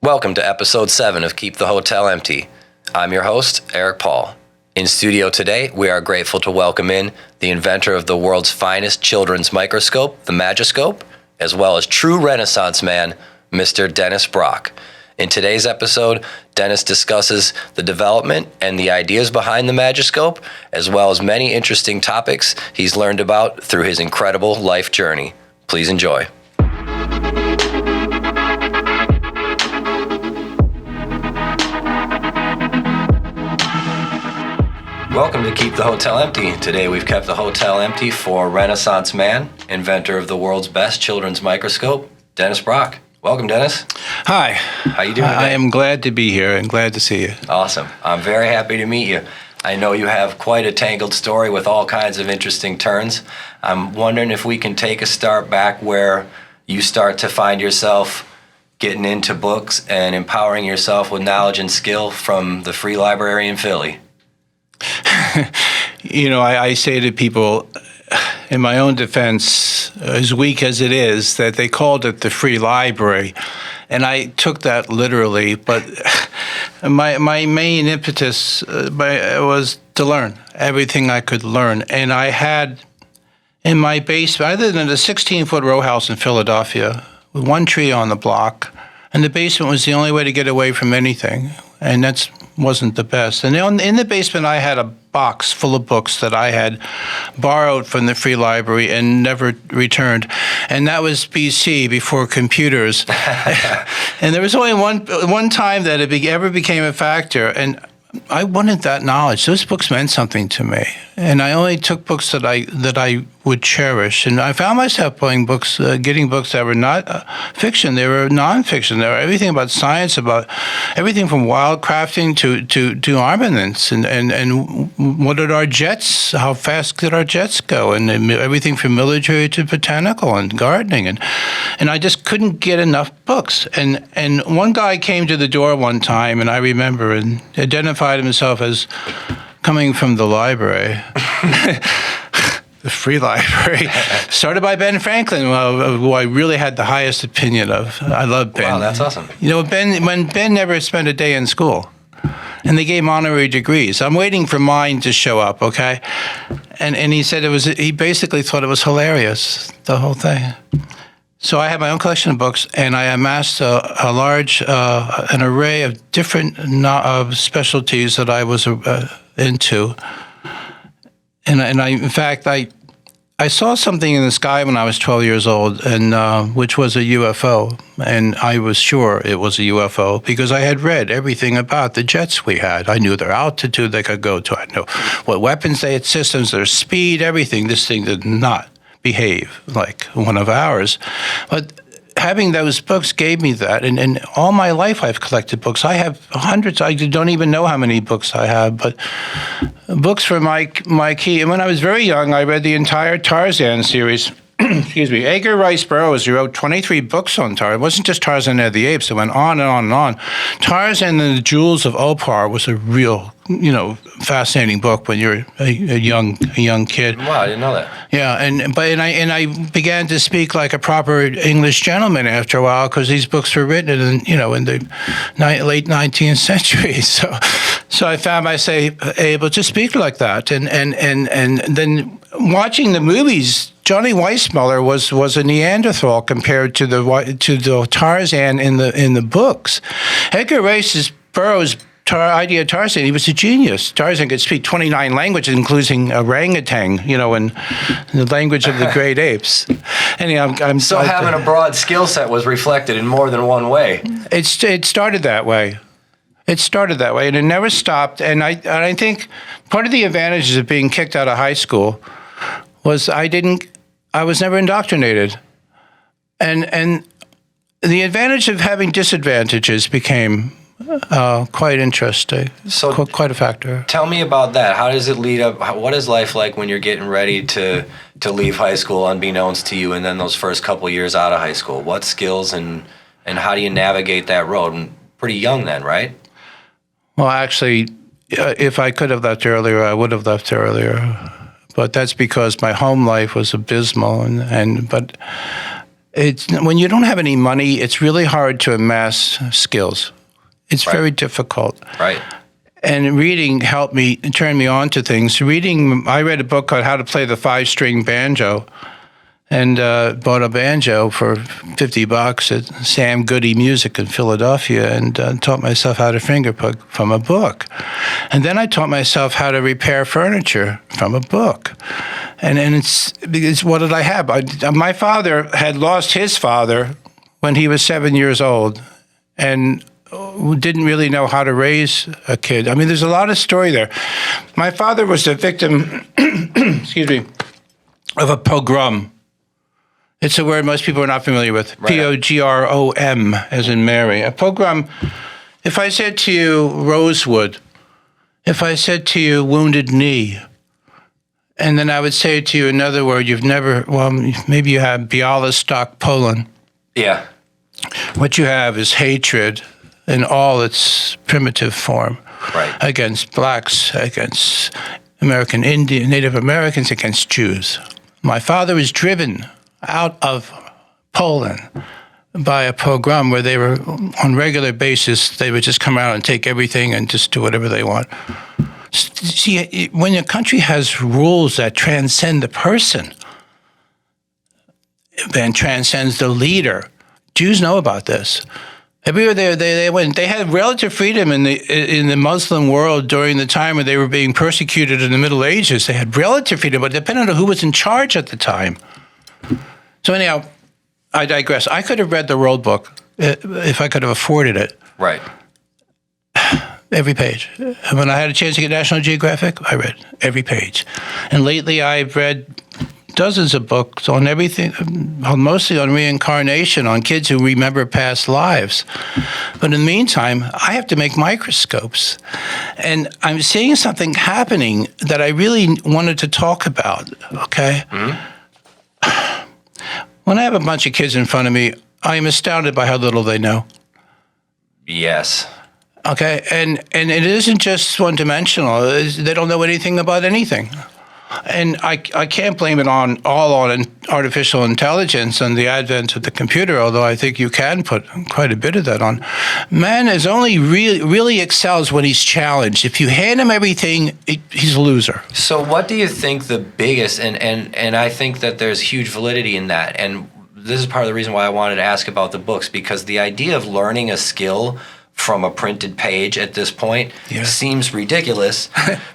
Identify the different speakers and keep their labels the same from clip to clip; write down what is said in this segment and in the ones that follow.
Speaker 1: Welcome to episode 7 of Keep the Hotel Empty. I'm your host, Eric Paul. In studio today, we are grateful to welcome in the inventor of the world's finest children's microscope, the Magiscope, as well as true Renaissance man, Mr. Dennis Brock. In today's episode, Dennis discusses the development and the ideas behind the Magiscope, as well as many interesting topics he's learned about through his incredible life journey. Please enjoy. Welcome to Keep the Hotel Empty. Today we've kept the hotel empty for Renaissance man, inventor of the world's best children's microscope, Dennis Brock. Welcome, Dennis.
Speaker 2: Hi.
Speaker 1: How you doing today?
Speaker 2: I am glad to be here and glad to see you.
Speaker 1: Awesome. I'm very happy to meet you. I know you have quite a tangled story with all kinds of interesting turns. I'm wondering if we can take a start back where you start to find yourself getting into books and empowering yourself with knowledge and skill from the Free Library in Philly.
Speaker 2: You know, I say to people, in my own defense, as weak as it is, that they called it the Free Library. And I took that literally, but my main impetus was to learn everything I could learn. And I had in my basement, other than a 16-foot row house in Philadelphia, with one tree on the block, and the basement was the only way to get away from anything. And that wasn't the best. And in the basement, I had a box full of books that I had borrowed from the Free Library and never returned. And that was BC, before computers. And there was only one time that it ever became a factor. And I wanted that knowledge. Those books meant something to me. And I only took books that I would cherish. And I found myself buying books, getting books that were not fiction. They were nonfiction. They were everything about science, about everything from wildcrafting to armaments. And what did our jets, how fast did our jets go? And everything from military to botanical and gardening. And I just couldn't get enough books. And one guy came to the door one time, and I remember, and identified himself as coming from the library, the Free Library, started by Ben Franklin, who I really had the highest opinion of. I love Ben.
Speaker 1: Wow, that's awesome.
Speaker 2: You know, when Ben never spent a day in school, and they gave him honorary degrees. I'm waiting for mine to show up, okay? And he said he basically thought it was hilarious, the whole thing. So I had my own collection of books, and I amassed a large, an array of different specialties that I was into. And in fact, I saw something in the sky when I was 12 years old, and which was a UFO. And I was sure it was a UFO because I had read everything about the jets we had. I knew their altitude they could go to. I knew what weapons they had, systems, their speed, everything. This thing did not behave like one of ours. But having those books gave me that. And all my life I've collected books. I have hundreds. I don't even know how many books I have, but books for my key. And when I was very young, I read the entire Tarzan series. Excuse me, Edgar Rice Burroughs, who wrote 23 books on Tarzan. It wasn't just Tarzan and the Apes. It went on and on and on. Tarzan and the Jewels of Opar was a real, fascinating book when you're a young kid.
Speaker 1: Wow, I didn't know that.
Speaker 2: Yeah, and I began to speak like a proper English gentleman after a while because these books were written in the late 19th century. So I found myself able to speak like that, and then watching the movies. Johnny Weissmuller was a Neanderthal compared to the Tarzan in the books. Edgar Rice Burroughs' idea of Tarzan, he was a genius. Tarzan could speak 29 languages, including orangutan, and the language of the great apes. Anyhow,
Speaker 1: having a broad skill set was reflected in more than one way.
Speaker 2: It started that way. It started that way, and it never stopped. And I think part of the advantages of being kicked out of high school was I was never indoctrinated. And the advantage of having disadvantages became quite interesting, so quite a factor.
Speaker 1: Tell me about that. How does it lead up? What is life like when you're getting ready to leave high school unbeknownst to you, and then those first couple years out of high school? What skills and how do you navigate that road? And pretty young then, right?
Speaker 2: Well, actually, if I could have left earlier, I would have left earlier. But that's because my home life was abysmal, but It's when you don't have any money, it's really hard to amass skills. It's very difficult.
Speaker 1: Right.
Speaker 2: And reading helped me, turn me on to things. I read a book called How to Play the 5-String Banjo, and bought a banjo for $50 at Sam Goody Music in Philadelphia, and taught myself how to fingerpick from a book. And then I taught myself how to repair furniture from a book. And it's because what did I have? My father had lost his father when he was 7 years old, and didn't really know how to raise a kid. I mean, there's a lot of story there. My father was the victim, excuse me, of a pogrom. It's a word most people are not familiar with. Right. Pogrom, as in Mary. A pogrom, if I said to you rosewood, if I said to you wounded knee, and then I would say to you another word you've never, well, maybe you have Bialystok, Poland. Yeah. What you have is hatred in all its primitive form. Right. Against blacks, against American Indian, Native Americans, against Jews. My father was driven out of Poland by a pogrom where they were, on regular basis, they would just come out and take everything and just do whatever they want. See, when a country has rules that transcend the person, then transcends the leader, Jews know about this. Everywhere they went, they had relative freedom in the Muslim world during the time when they were being persecuted in the Middle Ages. They had relative freedom, but it depended on who was in charge at the time. So anyhow, I digress. I could have read the World Book if I could have afforded it. Right. Every page. And when I had a chance to get National Geographic, I read every page. And lately I've read dozens of books on everything, mostly on reincarnation, on kids who remember past lives. But in the meantime, I have to make microscopes. And I'm seeing something happening that I really wanted to talk about, okay? Mm-hmm. When I have a bunch of kids in front of me, I am astounded by how little they know. Yes. Okay, and it isn't just one-dimensional. They don't know anything about anything. And I can't blame it on artificial intelligence and the advent of the computer, although I think you can put quite a bit of that on. Man is only really excels when he's challenged. If you hand him everything, he's a loser. So what do you think the biggest, and I think that there's huge validity in that, and this is part of the reason why I wanted to ask about the books, because the idea of learning a skill from a printed page at this point seems ridiculous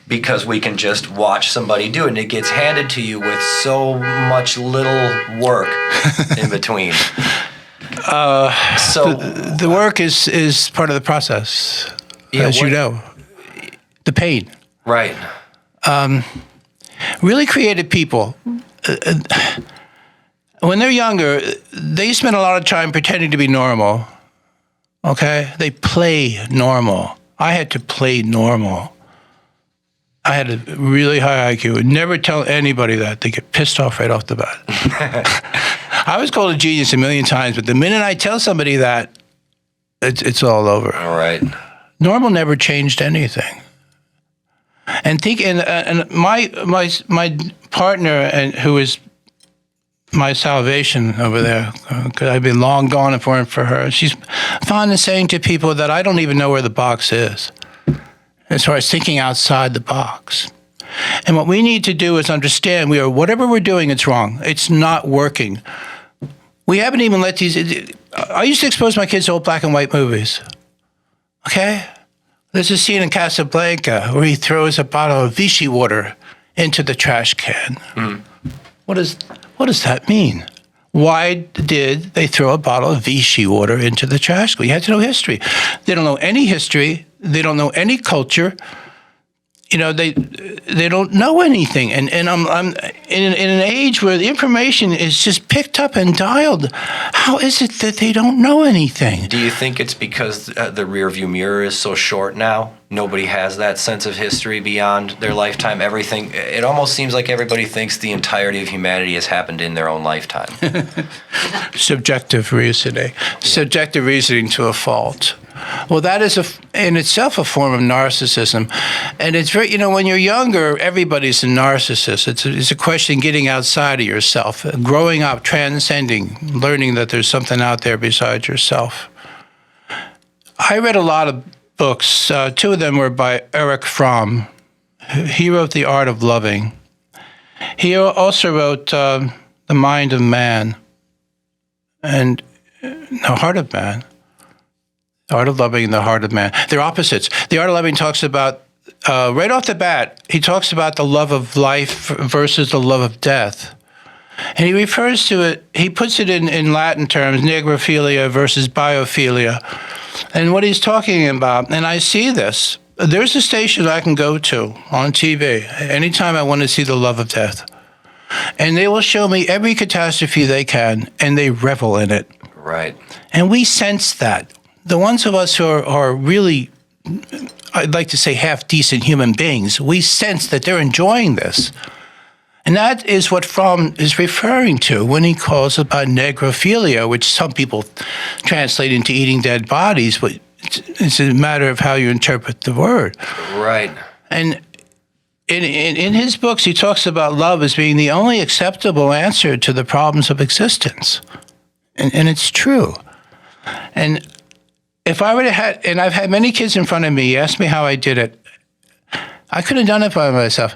Speaker 2: because we can just watch somebody do it, and it gets handed to you with so much little work in between. So the work is part of the process, as you know. The pain. Right. Really creative people, when they're younger, they spend a lot of time pretending to be normal. Okay? They play normal. I had to play normal. I had a really high IQ. Would never tell anybody that. They get pissed off right off the bat. I was called a genius a million times, but the minute I tell somebody that, it's all over. All right. Normal never changed anything. And my partner, who is my salvation over there, because I've been long gone if it weren't for her. She's fond of saying to people that I don't even know where the box is, as far as thinking outside the box. And what we need to do is understand whatever we're doing, it's wrong. It's not working. We haven't even let these. I used to expose my kids to old black and white movies. Okay? There's a scene in Casablanca where he throws a bottle of Vichy water into the trash can. Mm. What does that mean? Why did they throw a bottle of Vichy water into the trash can? You had to know history. They don't know any history. They don't know any culture. You know, they don't know anything. And I'm in an age where the information is just picked up and dialed. How is it that they don't know anything? Do you think it's because the rearview mirror is so short now? Nobody has that sense of history beyond their lifetime. Everything, it almost seems like everybody thinks the entirety of humanity has happened in their own lifetime. Subjective reasoning. Yeah. Subjective reasoning to a fault. Well, that is in itself a form of narcissism. And it's very, when you're younger, everybody's a narcissist. It's a question of getting outside of yourself, growing up, transcending, learning that there's something out there besides yourself. I read a lot of books. Two of them were by Erich Fromm. He wrote The Art of Loving. He also wrote The Mind of Man and The Heart of Man. The Art of Loving and The Heart of Man. They're opposites. The Art of Loving talks about, right off the bat, he talks about the love of life versus the love of death. And he refers to it, he puts it in Latin terms, negrophilia versus biophilia. And what he's talking about, and I see this, there's a station I can go to on TV anytime I want to see the love of death. And they will show me every catastrophe they can, and they revel in it.
Speaker 1: Right.
Speaker 2: And we sense that. The ones of us who are really, I'd like to say, half-decent human beings, we sense that they're enjoying this. And that is what Fromm is referring to when he calls about negrophilia, which some people translate into eating dead bodies, but it's a matter of how you interpret the word.
Speaker 1: Right.
Speaker 2: And in his books, he talks about love as being the only acceptable answer to the problems of existence. And it's true. And if I would have had, and I've had many kids in front of me ask me how I did it, I couldn't have done it by myself.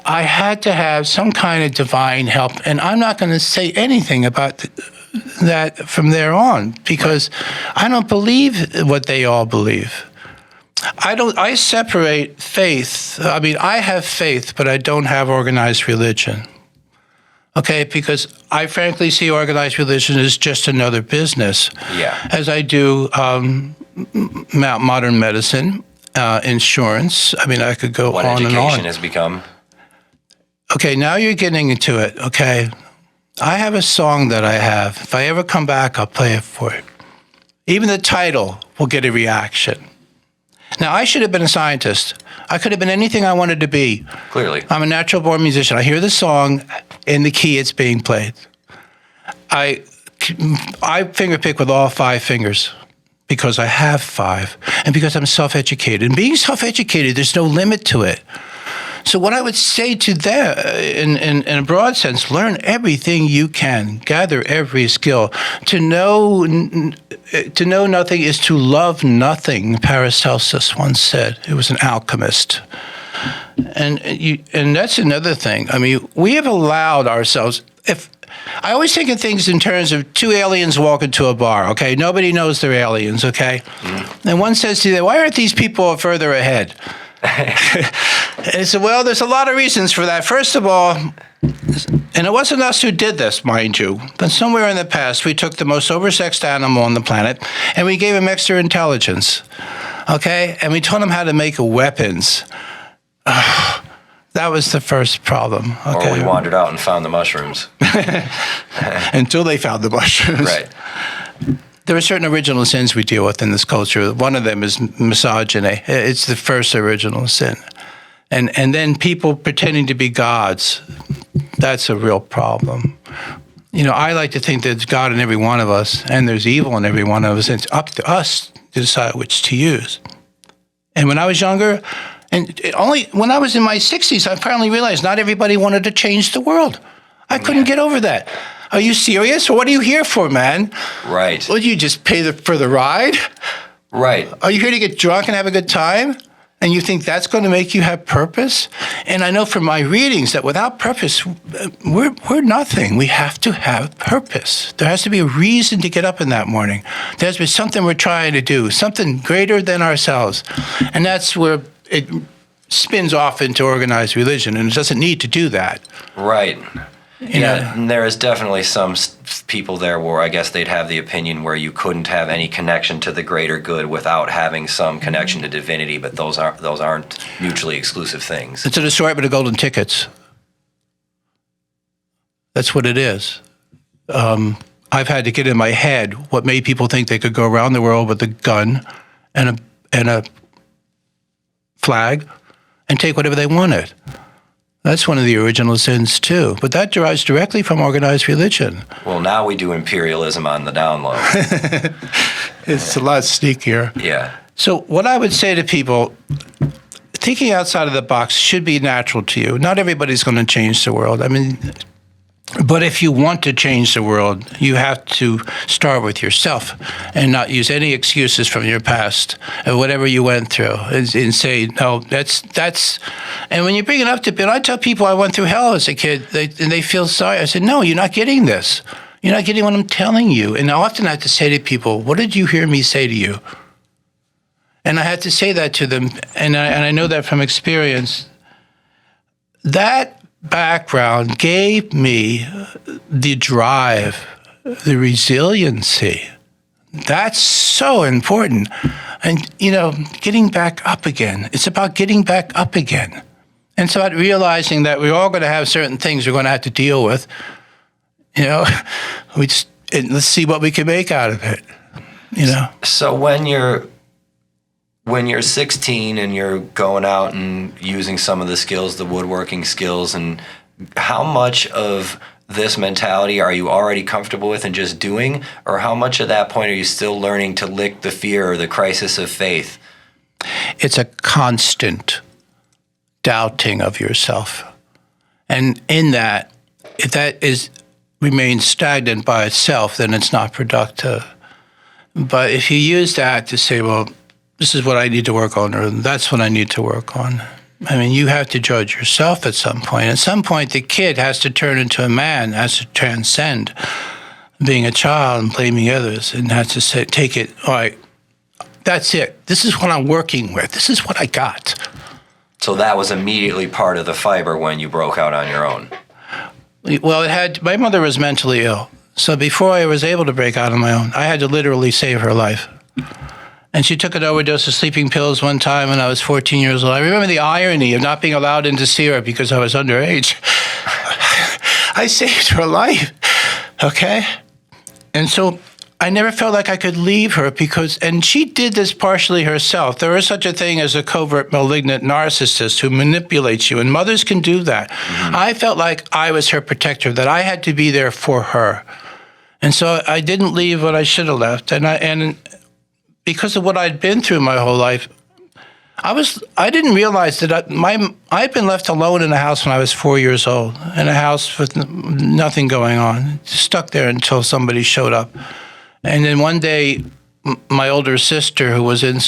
Speaker 2: I had to have some kind of divine help, and I'm not going to say anything about that from there on, because I don't believe what they all believe. I separate faith. I mean, I have faith, but I don't have organized religion. Okay, because I frankly see organized religion as just another business.
Speaker 1: Yeah.
Speaker 2: As I do modern medicine, insurance. I mean, I could go
Speaker 1: what
Speaker 2: on and on.
Speaker 1: What education has become.
Speaker 2: Okay, now you're getting into it, okay? I have a song that I have. If I ever come back, I'll play it for you. Even the title will get a reaction. Now, I should have been a scientist. I could have been anything I wanted to be.
Speaker 1: Clearly.
Speaker 2: I'm a natural-born musician. I hear the song in the key it's being played. I fingerpick with all 5 fingers because I have 5 and because I'm self-educated. And being self-educated, there's no limit to it. So what I would say to them, in a broad sense, learn everything you can, gather every skill. To know nothing is to love nothing, Paracelsus once said. He was an alchemist. And that's another thing. I mean, we have allowed ourselves, I always think of things in terms of 2 aliens walk into a bar, okay? Nobody knows they're aliens, okay? Mm. And one says to them, why aren't these people further ahead? And so, well, there's a lot of reasons for that. First of all, and it wasn't us who did this, mind you, but somewhere in the past, we took the most oversexed animal on the planet and we gave him extra intelligence, okay? And we taught him how to make weapons. That was the first problem. Okay?
Speaker 1: Or we wandered out and found the mushrooms.
Speaker 2: Until they found the mushrooms.
Speaker 1: Right.
Speaker 2: There are certain original sins we deal with in this culture. One of them is misogyny. It's the first original sin. And then people pretending to be gods, that's a real problem. You know, I like to think there's God in every one of us, and there's evil in every one of us, and it's up to us to decide which to use. And when I was younger, and only when I was in my 60s, I finally realized not everybody wanted to change the world. I couldn't get over that. Are you serious? What are you here for, man?
Speaker 1: Right.
Speaker 2: Would you just pay for the ride?
Speaker 1: Right.
Speaker 2: Are you here to get drunk and have a good time? And you think that's going to make you have purpose? And I know from my readings that without purpose, we're nothing. We have to have purpose. There has to be a reason to get up in that morning. There has to be something we're trying to do, something greater than ourselves. And that's where it spins off into organized religion, and it doesn't need to do that.
Speaker 1: Right.
Speaker 2: Yeah,
Speaker 1: and there is definitely some people there where I guess they'd have the opinion where you couldn't have any connection to the greater good without having some connection to divinity, but those aren't mutually exclusive things.
Speaker 2: It's an assortment of golden tickets. That's what it is. I've had to get in my head what made people think they could go around the world with a gun and a flag and take whatever they wanted. That's one of the original sins, too. But that derives directly from organized religion.
Speaker 1: Well, now we do imperialism on the down low.
Speaker 2: It's a lot sneakier.
Speaker 1: Yeah.
Speaker 2: So what I would say to people, thinking outside of the box should be natural to you. Not everybody's going to change the world. I mean, but if you want to change the world, you have to start with yourself and not use any excuses from your past or whatever you went through and say, no, that's, and when you bring it up to people, I tell people I went through hell as a kid and they feel sorry. I said, no, you're not getting this. You're not getting what I'm telling you. And I often have to say to people, what did you hear me say to you? And I had to say that to them, and I know that from experience. That background gave me the drive, the resiliency. That's so important. And, getting back up again. It's about getting back up again. And it's about realizing that we're all going to have certain things we're going to have to deal with. Let's see what we can make out of it,
Speaker 1: So when you're 16 and you're going out and using some of the skills, the woodworking skills, and how much of this mentality are you already comfortable with and just doing, or how much at that point are you still learning to lick the fear or the crisis of faith?
Speaker 2: It's a constant doubting of yourself. And in that, if that remains stagnant by itself, then it's not productive. But if you use that to say, well, this is what I need to work on, or that's what I need to work on. I mean, you have to judge yourself at some point. At some point, the kid has to turn into a man, has to transcend being a child and blaming others, and has to take it, all right, that's it. This is what I'm working with. This is what I got.
Speaker 1: So that was immediately part of the fiber when you broke out on your own.
Speaker 2: Well, my mother was mentally ill. So before I was able to break out on my own, I had to literally save her life. And she took an overdose of sleeping pills one time when I was 14 years old. I remember the irony of not being allowed in to see her because I was underage. I saved her life, okay? And so I never felt like I could leave her and she did this partially herself. There is such a thing as a covert malignant narcissist who manipulates you, and mothers can do that. Mm-hmm. I felt like I was her protector, that I had to be there for her. And so I didn't leave when I should have left. And because of what I'd been through my whole life, I didn't realize that I'd been left alone in a house when I was 4 years old, in a house with nothing going on, stuck there until somebody showed up. And then one day, my older sister, who was in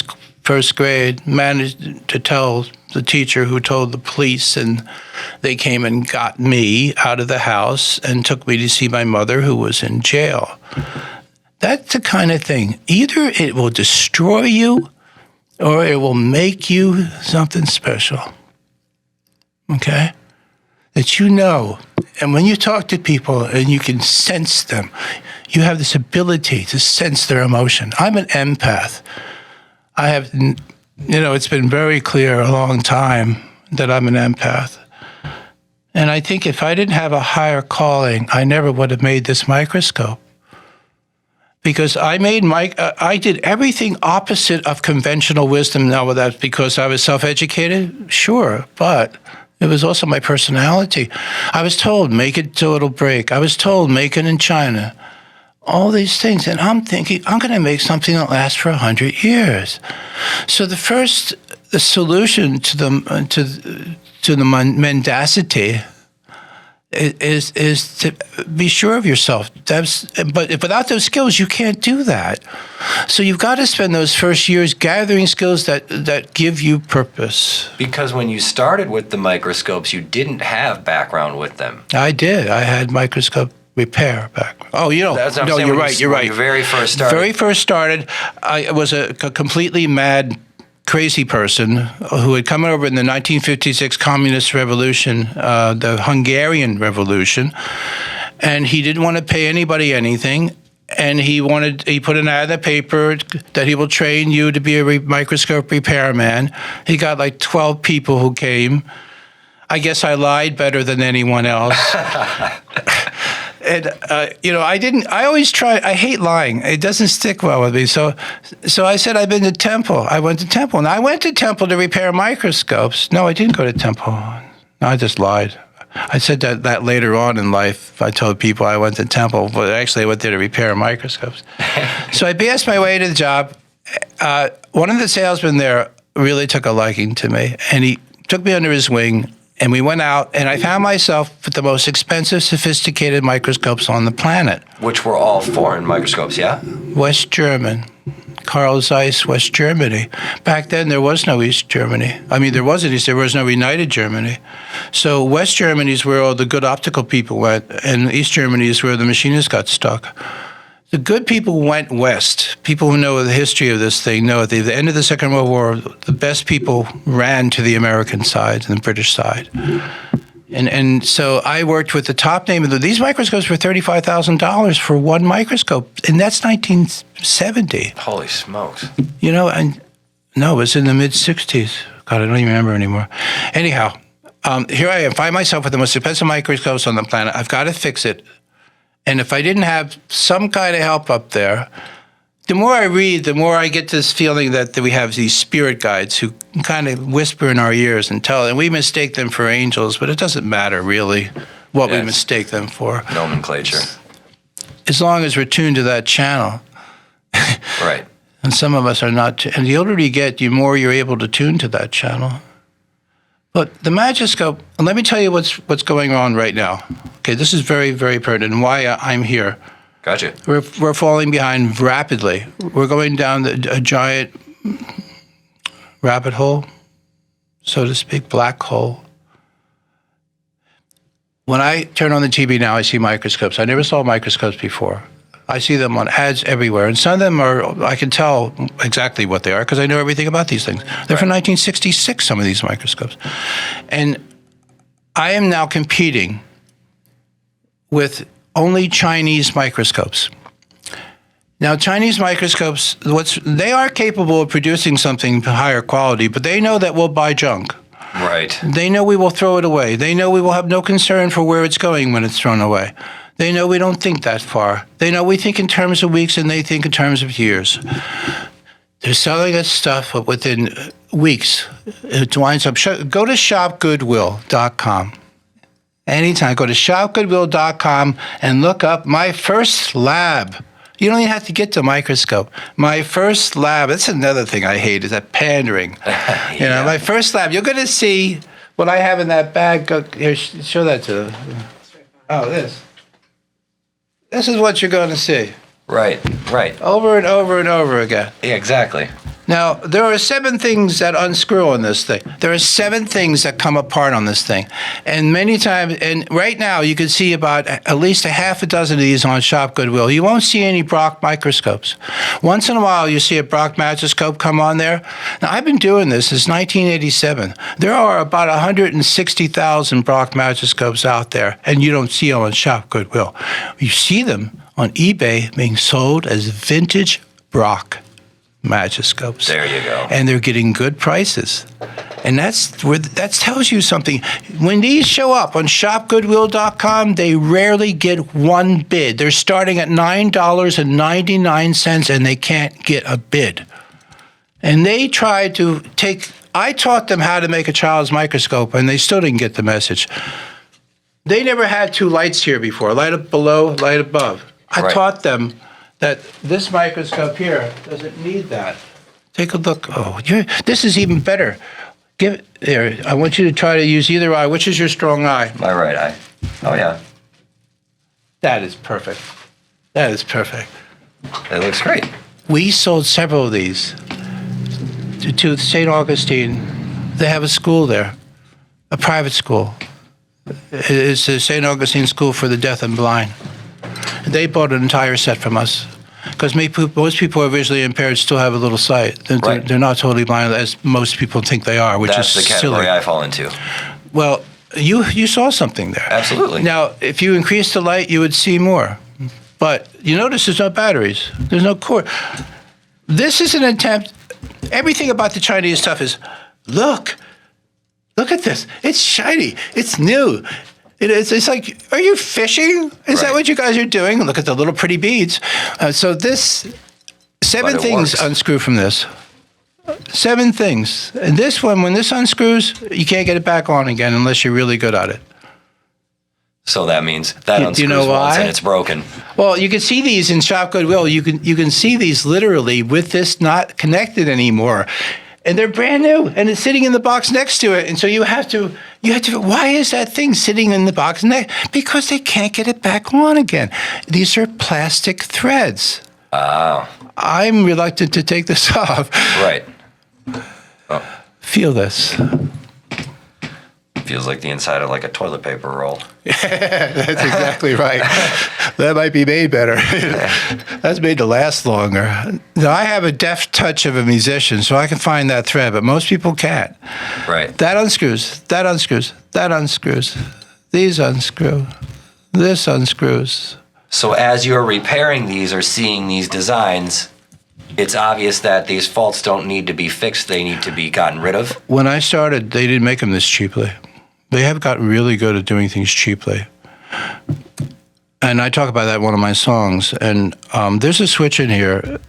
Speaker 2: first grade, managed to tell the teacher, who told the police, and they came and got me out of the house and took me to see my mother, who was in jail. That's the kind of thing. Either it will destroy you or it will make you something special. Okay? That you know. And when you talk to people and you can sense them, you have this ability to sense their emotion. I'm an empath. I have, it's been very clear a long time that I'm an empath. And I think if I didn't have a higher calling, I never would have made this microscope. Because I did everything opposite of conventional wisdom. Now, whether that's because I was self-educated, sure, but it was also my personality. I was told, make it till it'll break. I was told, make it in China. All these things, and I'm thinking, I'm going to make something that lasts for 100 years. So the solution to the mendacity is to be sure of yourself. But without those skills, you can't do that. So you've got to spend those first years gathering skills that give you purpose.
Speaker 1: Because when you started with the microscopes, you didn't have background with them.
Speaker 2: I did. I had microscope repair background. Oh,
Speaker 1: That's what I'm saying.
Speaker 2: You're right. You're right.
Speaker 1: When you very first started.
Speaker 2: Very first started, I was a completely mad, crazy person who had come over in the 1956 Communist Revolution, the Hungarian Revolution, and he didn't want to pay anybody anything, and he put an ad in the paper that he will train you to be a microscope repairman. He got like 12 people who came. I guess I lied better than anyone else. And, I always try, I hate lying. It doesn't stick well with me. So I said, I've been to Temple. I went to Temple. And I went to Temple to repair microscopes. No, I didn't go to Temple. No, I just lied. I said that later on in life. I told people I went to Temple, but actually I went there to repair microscopes. So I passed my way to the job. one of the salesmen there really took a liking to me, and he took me under his wing, and we went out, and I found myself with the most expensive, sophisticated microscopes on the planet.
Speaker 1: Which were all foreign microscopes, yeah?
Speaker 2: West German. Carl Zeiss, West Germany. Back then, there was no East Germany. I mean, there wasn't East, there was no United Germany. So West Germany is where all the good optical people went, and East Germany is where the machinists got stuck. The good people went west. People who know the history of this thing know at the end of the Second World War, the best people ran to the American side and the British side. And so I worked with the top name of these microscopes were $35,000 for one microscope, and that's 1970.
Speaker 1: Holy smokes.
Speaker 2: You know, and no, it was in the mid-60s. God, I don't even remember anymore. Anyhow, here I am, find myself with the most expensive microscopes on the planet. I've got to fix it. And if I didn't have some kind of help up there, the more I read, the more I get this feeling that we have these spirit guides who kind of whisper in our ears and tell, and we mistake them for angels, but it doesn't matter really what we mistake them for.
Speaker 1: Nomenclature.
Speaker 2: As long as we're tuned to that channel.
Speaker 1: Right.
Speaker 2: And some of us are not. And the older you get, the more you're able to tune to that channel. But the Magiscope, and let me tell you what's going on right now. Okay, this is very, very pertinent and why I'm here.
Speaker 1: Gotcha.
Speaker 2: We're falling behind rapidly. We're going down a giant rabbit hole, so to speak, black hole. When I turn on the TV now, I see microscopes. I never saw microscopes before. I see them on ads everywhere, and some of them I can tell exactly what they are because I know everything about these things. They're from 1966, some of these microscopes. And I am now competing with only Chinese microscopes. Now, Chinese microscopes, they are capable of producing something higher quality, but they know that we'll buy junk.
Speaker 1: Right.
Speaker 2: They know we will throw it away. They know we will have no concern for where it's going when it's thrown away. They know we don't think that far. They know we think in terms of weeks and they think in terms of years. They're selling us stuff, but within weeks, it winds up. Go to shopgoodwill.com. Anytime, go to shopgoodwill.com and look up my first lab. You don't even have to get to microscope. My first lab, that's another thing I hate, is that pandering. You know, my first lab, you're going to see what I have in that bag. Go, here, show that to them. Oh, this. This is what you're going to see.
Speaker 1: Right.
Speaker 2: Over and over and over again.
Speaker 1: Yeah, exactly.
Speaker 2: Now, there are 7 things that unscrew on this thing. There are 7 things that come apart on this thing. And many times, and right now, you can see about at least a half a dozen of these on Shop Goodwill. You won't see any Brock microscopes. Once in a while, you see a Brock Magiscope come on there. Now, I've been doing this since 1987. There are about 160,000 Brock Magiscopes out there, and you don't see them on Shop Goodwill. You see them on eBay being sold as vintage Brock Magiscopes.
Speaker 1: There you go.
Speaker 2: And they're getting good prices. And that tells you something. When these show up on shopgoodwill.com, they rarely get one bid. They're starting at $9.99 and they can't get a bid. And they tried to I taught them how to make a child's microscope and they still didn't get the message. They never had 2 lights here before, light up below, light above. I taught them that this microscope here doesn't need that. Take a look. Oh, this is even better. Give it there. I want you to try to use either eye. Which is your strong eye?
Speaker 1: My right eye. Oh, yeah.
Speaker 2: That is perfect. That is perfect.
Speaker 1: It looks great.
Speaker 2: We sold several of these to St. Augustine. They have a school there, a private school. It's the St. Augustine School for the Deaf and Blind. They bought an entire set from us because most people who are visually impaired still have a little sight. They're not totally blind, as most people think they are, which is silly.
Speaker 1: That's the category I fall into.
Speaker 2: Well, you saw something there.
Speaker 1: Absolutely.
Speaker 2: Now, if you increase the light, you would see more. But you notice there's no batteries. There's no cord. This is an attempt. Everything about the Chinese stuff is, look at this. It's shiny. It's new. It's like, are you fishing? Is that what you guys are doing? Look at the little pretty beads. So this, 7 things works. Unscrew from this. 7 things. And this one, when this unscrews, you can't get it back on again unless you're really good at it.
Speaker 1: So that means that unscrews
Speaker 2: you know
Speaker 1: once
Speaker 2: why?
Speaker 1: and it's broken.
Speaker 2: Well, you can see these in Shop Goodwill. You can see these literally with this not connected anymore. And they're brand new, and it's sitting in the box next to it. And so you have to. Why is that thing sitting in the box next? Because they can't get it back on again. These are plastic threads.
Speaker 1: Oh.
Speaker 2: I'm reluctant to take this off.
Speaker 1: Right. Oh.
Speaker 2: Feel this.
Speaker 1: Feels like the inside of like a toilet paper roll.
Speaker 2: That's exactly right. That might be made better. That's made to last longer. Now, I have a deft touch of a musician, so I can find that thread, but most people can't.
Speaker 1: Right.
Speaker 2: That unscrews. That unscrews. That unscrews. These unscrew. This unscrews.
Speaker 1: So as you're repairing these or seeing these designs, it's obvious that these faults don't need to be fixed. They need to be gotten rid of.
Speaker 2: When I started, they didn't make them this cheaply. They have gotten really good at doing things cheaply. And I talk about that in one of my songs. And there's a switch in here.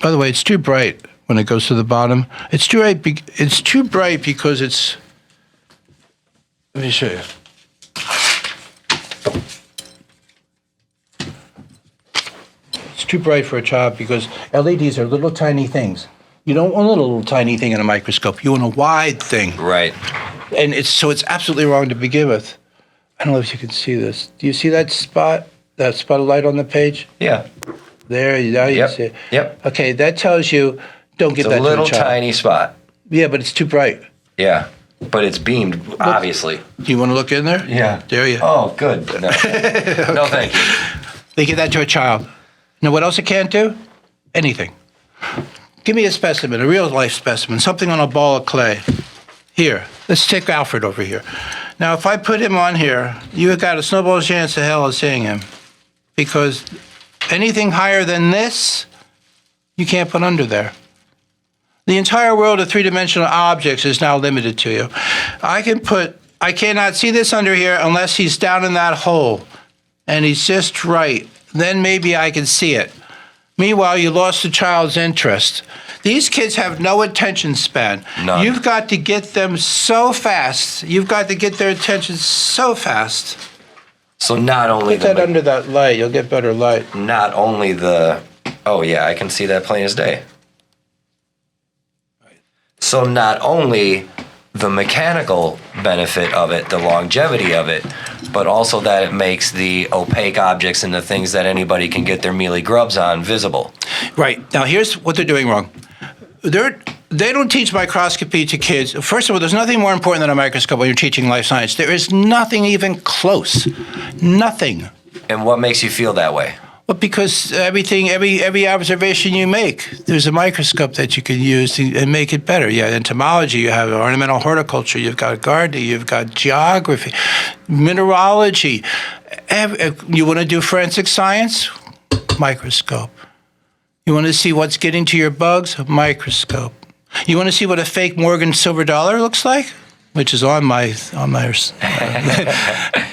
Speaker 2: By the way, it's too bright when it goes to the bottom. It's too bright because it's... Let me show you. It's too bright for a child because LEDs are little tiny things. You don't want a little tiny thing in a microscope. You want a wide thing.
Speaker 1: Right.
Speaker 2: And it's absolutely wrong to begin with. I don't know if you can see this. Do you see that spot of light on the page?
Speaker 1: Yeah.
Speaker 2: There, now you
Speaker 1: Yep.
Speaker 2: see it.
Speaker 1: Yep.
Speaker 2: Okay, that tells you don't give
Speaker 1: It's
Speaker 2: that
Speaker 1: a little
Speaker 2: to a child.
Speaker 1: tiny spot.
Speaker 2: Yeah, but it's too bright.
Speaker 1: Yeah. But it's beamed, obviously.
Speaker 2: Do you want to look in there?
Speaker 1: Yeah.
Speaker 2: There you.
Speaker 1: Oh, good. No, no thank you.
Speaker 2: They give that to a child. Know what else it can't do? Anything. Give me a specimen, a real life specimen, something on a ball of clay. Here, let's take Alfred over here. Now, if I put him on here, you have got a snowball's chance of hell of seeing him. Because anything higher than this, you can't put under there. The entire world of three-dimensional objects is now limited to you. I cannot see this under here unless he's down in that hole. And he's just right. Then maybe I can see it. Meanwhile, you lost the child's interest. These kids have no attention span.
Speaker 1: None.
Speaker 2: You've got to get them so fast. You've got to get their attention so fast.
Speaker 1: So not only
Speaker 2: Put that under that light. You'll get better light.
Speaker 1: not only the, oh yeah, I can see that plain as day. So not only the mechanical benefit of it, the longevity of it, but also that it makes the opaque objects and the things that anybody can get their mealy grubs on visible.
Speaker 2: Right. Now, here's what they're doing wrong. They don't teach microscopy to kids. First of all, there's nothing more important than a microscope when you're teaching life science. There is nothing even close. Nothing.
Speaker 1: And what makes you feel that way?
Speaker 2: Well, because every observation you make, there's a microscope that you can use and make it better. You have entomology, you have ornamental horticulture, you've got gardening, you've got geography, mineralogy. You want to do forensic science? Microscope. You want to see what's getting to your bugs? Microscope. You want to see what a fake Morgan silver dollar looks like? Which is on my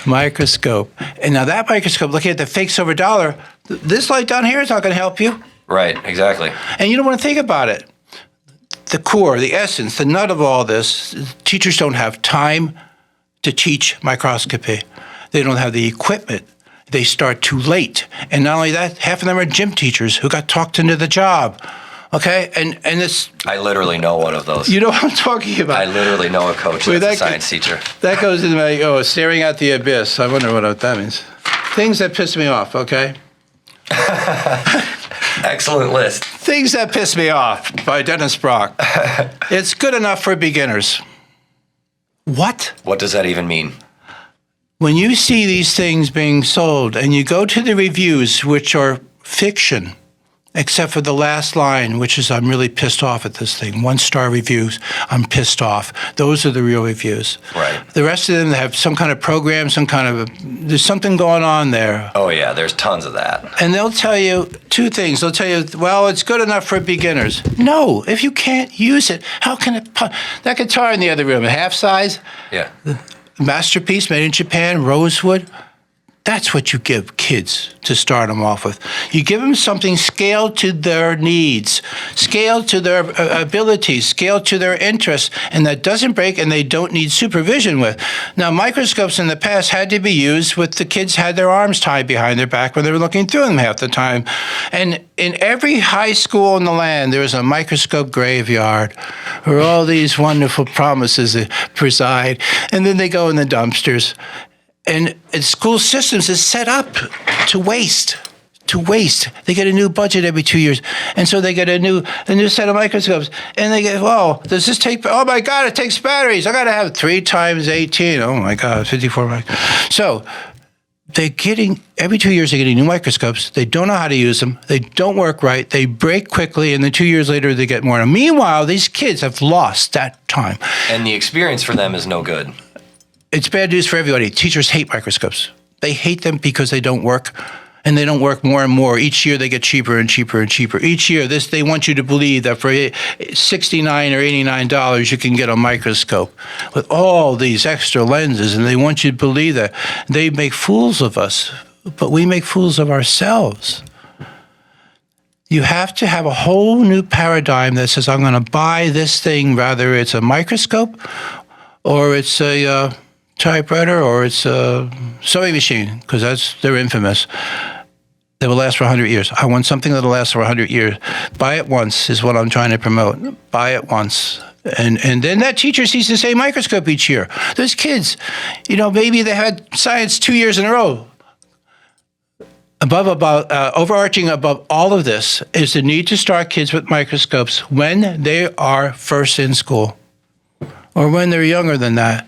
Speaker 2: microscope. And now that microscope, looking at the fake silver dollar, this light down here is not going to help you.
Speaker 1: Right, exactly.
Speaker 2: And you don't want to think about it. The core, the essence, the nut of all this, teachers don't have time to teach microscopy. They don't have the equipment. They start too late. And not only that, half of them are gym teachers who got talked into the job. Okay, and it's...
Speaker 1: I literally know one of those.
Speaker 2: You know what I'm talking about.
Speaker 1: I literally know a coach that's a science teacher.
Speaker 2: That goes into my, staring at the abyss. I wonder what that means. Things that piss me off, okay?
Speaker 1: Excellent list.
Speaker 2: Things that piss me off by Dennis Brock. It's good enough for beginners. What?
Speaker 1: What does that even mean?
Speaker 2: When you see these things being sold and you go to the reviews, which are fiction, except for the last line, which is, I'm really pissed off at this thing. 1-star reviews, I'm pissed off. Those are the real reviews.
Speaker 1: Right.
Speaker 2: The rest of them have some kind of program, there's something going on there.
Speaker 1: Oh yeah, there's tons of that.
Speaker 2: And they'll tell you two things. They'll tell you, well, it's good enough for beginners. No, if you can't use it, how can it... That guitar in the other room, half size,
Speaker 1: Yeah.
Speaker 2: masterpiece made in Japan, rosewood. That's what you give kids to start them off with. You give them something scaled to their needs, scaled to their abilities, scaled to their interests, and that doesn't break and they don't need supervision with. Now, microscopes in the past had to be used with the kids had their arms tied behind their back when they were looking through them half the time. And in every high school in the land, there was a microscope graveyard where all these wonderful promises preside, and then they go in the dumpsters. And school systems is set up to waste. They get a new budget every 2 years. And so they get a new set of microscopes. And they get, well, does this take, oh my God, it takes batteries. I got to have 3 times 18. Oh my God, 54. So they're getting, every 2 years they're getting new microscopes. They don't know how to use them. They don't work right. They break quickly. And then 2 years later they get more. And meanwhile, these kids have lost that time.
Speaker 1: And the experience for them is no good.
Speaker 2: It's bad news for everybody. Teachers hate microscopes. They hate them because they don't work, and they don't work more and more. Each year they get cheaper and cheaper and cheaper. Each year, they want you to believe that for $69 or $89 you can get a microscope with all these extra lenses, and they want you to believe that. They make fools of us, but we make fools of ourselves. You have to have a whole new paradigm that says, I'm going to buy this thing, whether it's a microscope or it's a typewriter, or it's a sewing machine, because they're infamous. They will last for 100 years. I want something that'll last for 100 years. Buy it once is what I'm trying to promote. Buy it once. And then that teacher sees the same microscope each year. Those kids, maybe they had science 2 years in a row. Overarching above all of this is the need to start kids with microscopes when they are first in school, or when they're younger than that.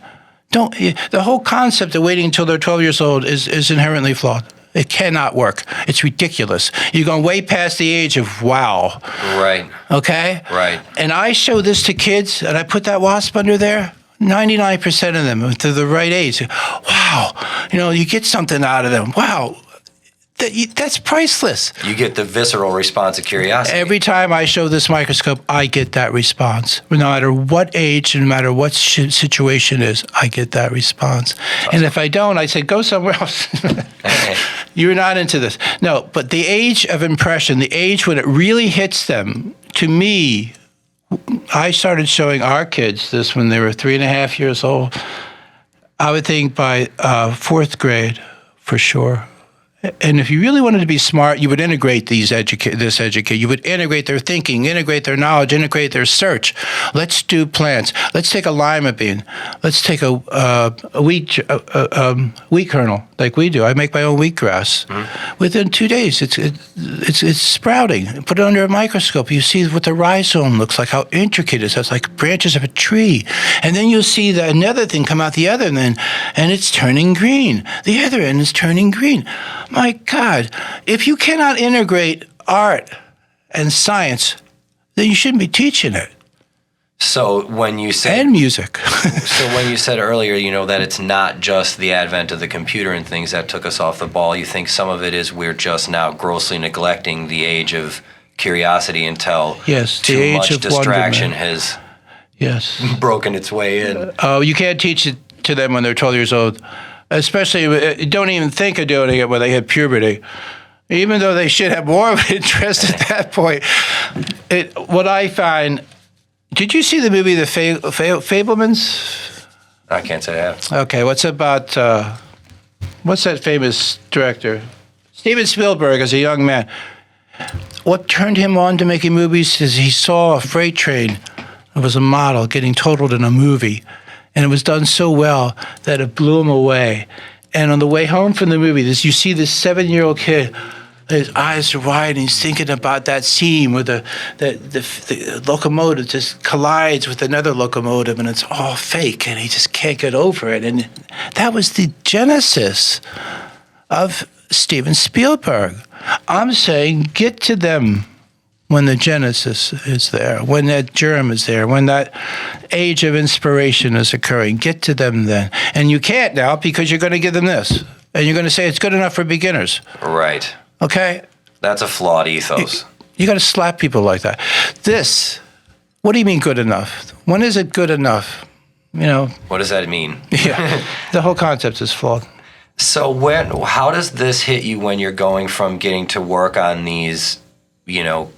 Speaker 2: The whole concept of waiting until they're 12 years old is inherently flawed. It cannot work. It's ridiculous. You're going way past the age of wow.
Speaker 1: Right.
Speaker 2: Okay?
Speaker 1: Right.
Speaker 2: And I show this to kids, and I put that wasp under there. 99% of them, to the right age. Wow. You get something out of them. Wow. That's priceless.
Speaker 1: You get the visceral response of curiosity.
Speaker 2: Every time I show this microscope, I get that response. No matter what age, no matter what situation is, I get that response. Awesome. And if I don't, I say, go somewhere else. You're not into this. No, but the age of impression, the age when it really hits them, to me, I started showing our kids this when they were 3.5 years old. I would think by 4th grade, for sure. And if you really wanted to be smart, you would integrate this educate. You would integrate their thinking, integrate their knowledge, integrate their search. Let's do plants. Let's take a lima bean. Let's take a wheat kernel like we do. I make my own wheatgrass. Mm-hmm. Within 2 days, it's sprouting. Put it under a microscope. You see what the rhizome looks like, how intricate it is. It's like branches of a tree. And then you'll see another thing come out the other end, and it's turning green. The other end is turning green. My God, if you cannot integrate art and science, then you shouldn't be teaching it.
Speaker 1: So when you said...
Speaker 2: And music.
Speaker 1: So when you said earlier, that it's not just the advent of the computer and things that took us off the ball, you think some of it is we're just now grossly neglecting the age of curiosity until too much distraction has broken its way in.
Speaker 2: Oh, you can't teach it to them when they're 12 years old. Especially, don't even think of doing it when they hit puberty. Even though they should have more of an interest at that point. What I find... Did you see the movie The Fablemans?
Speaker 1: I can't say I have.
Speaker 2: Okay, what's that famous director? Steven Spielberg as a young man. What turned him on to making movies is he saw a freight train. It was a model getting totaled in a movie. And it was done so well that it blew him away. And on the way home from the movie, you see this 7-year-old kid, his eyes are wide, and he's thinking about that scene where the locomotive just collides with another locomotive, and it's all fake, and he just can't get over it. And that was the genesis of Steven Spielberg. I'm saying get to them when the genesis is there, when that germ is there, when that age of inspiration is occurring. Get to them then. And you can't now because you're going to give them this. And you're going to say it's good enough for beginners.
Speaker 1: Right.
Speaker 2: Okay?
Speaker 1: That's a flawed ethos.
Speaker 2: You got to slap people like that. What do you mean good enough? When is it good enough?
Speaker 1: What does that mean?
Speaker 2: Yeah. The whole concept is flawed.
Speaker 1: So how does this hit you when you're going from getting to work on these,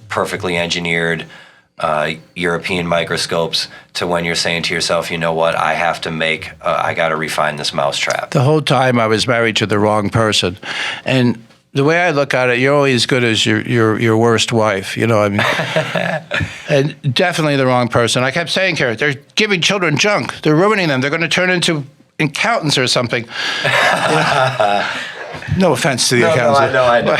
Speaker 1: perfectly engineered European microscopes to when you're saying to yourself, you know what, I have to I got to refine this mousetrap?
Speaker 2: The whole time I was married to the wrong person. And the way I look at it, you're only as good as your worst wife, And definitely the wrong person. I kept saying, Karen, they're giving children junk. They're ruining them. They're going to turn into accountants or something. No offense to the accountants.
Speaker 1: No, I know.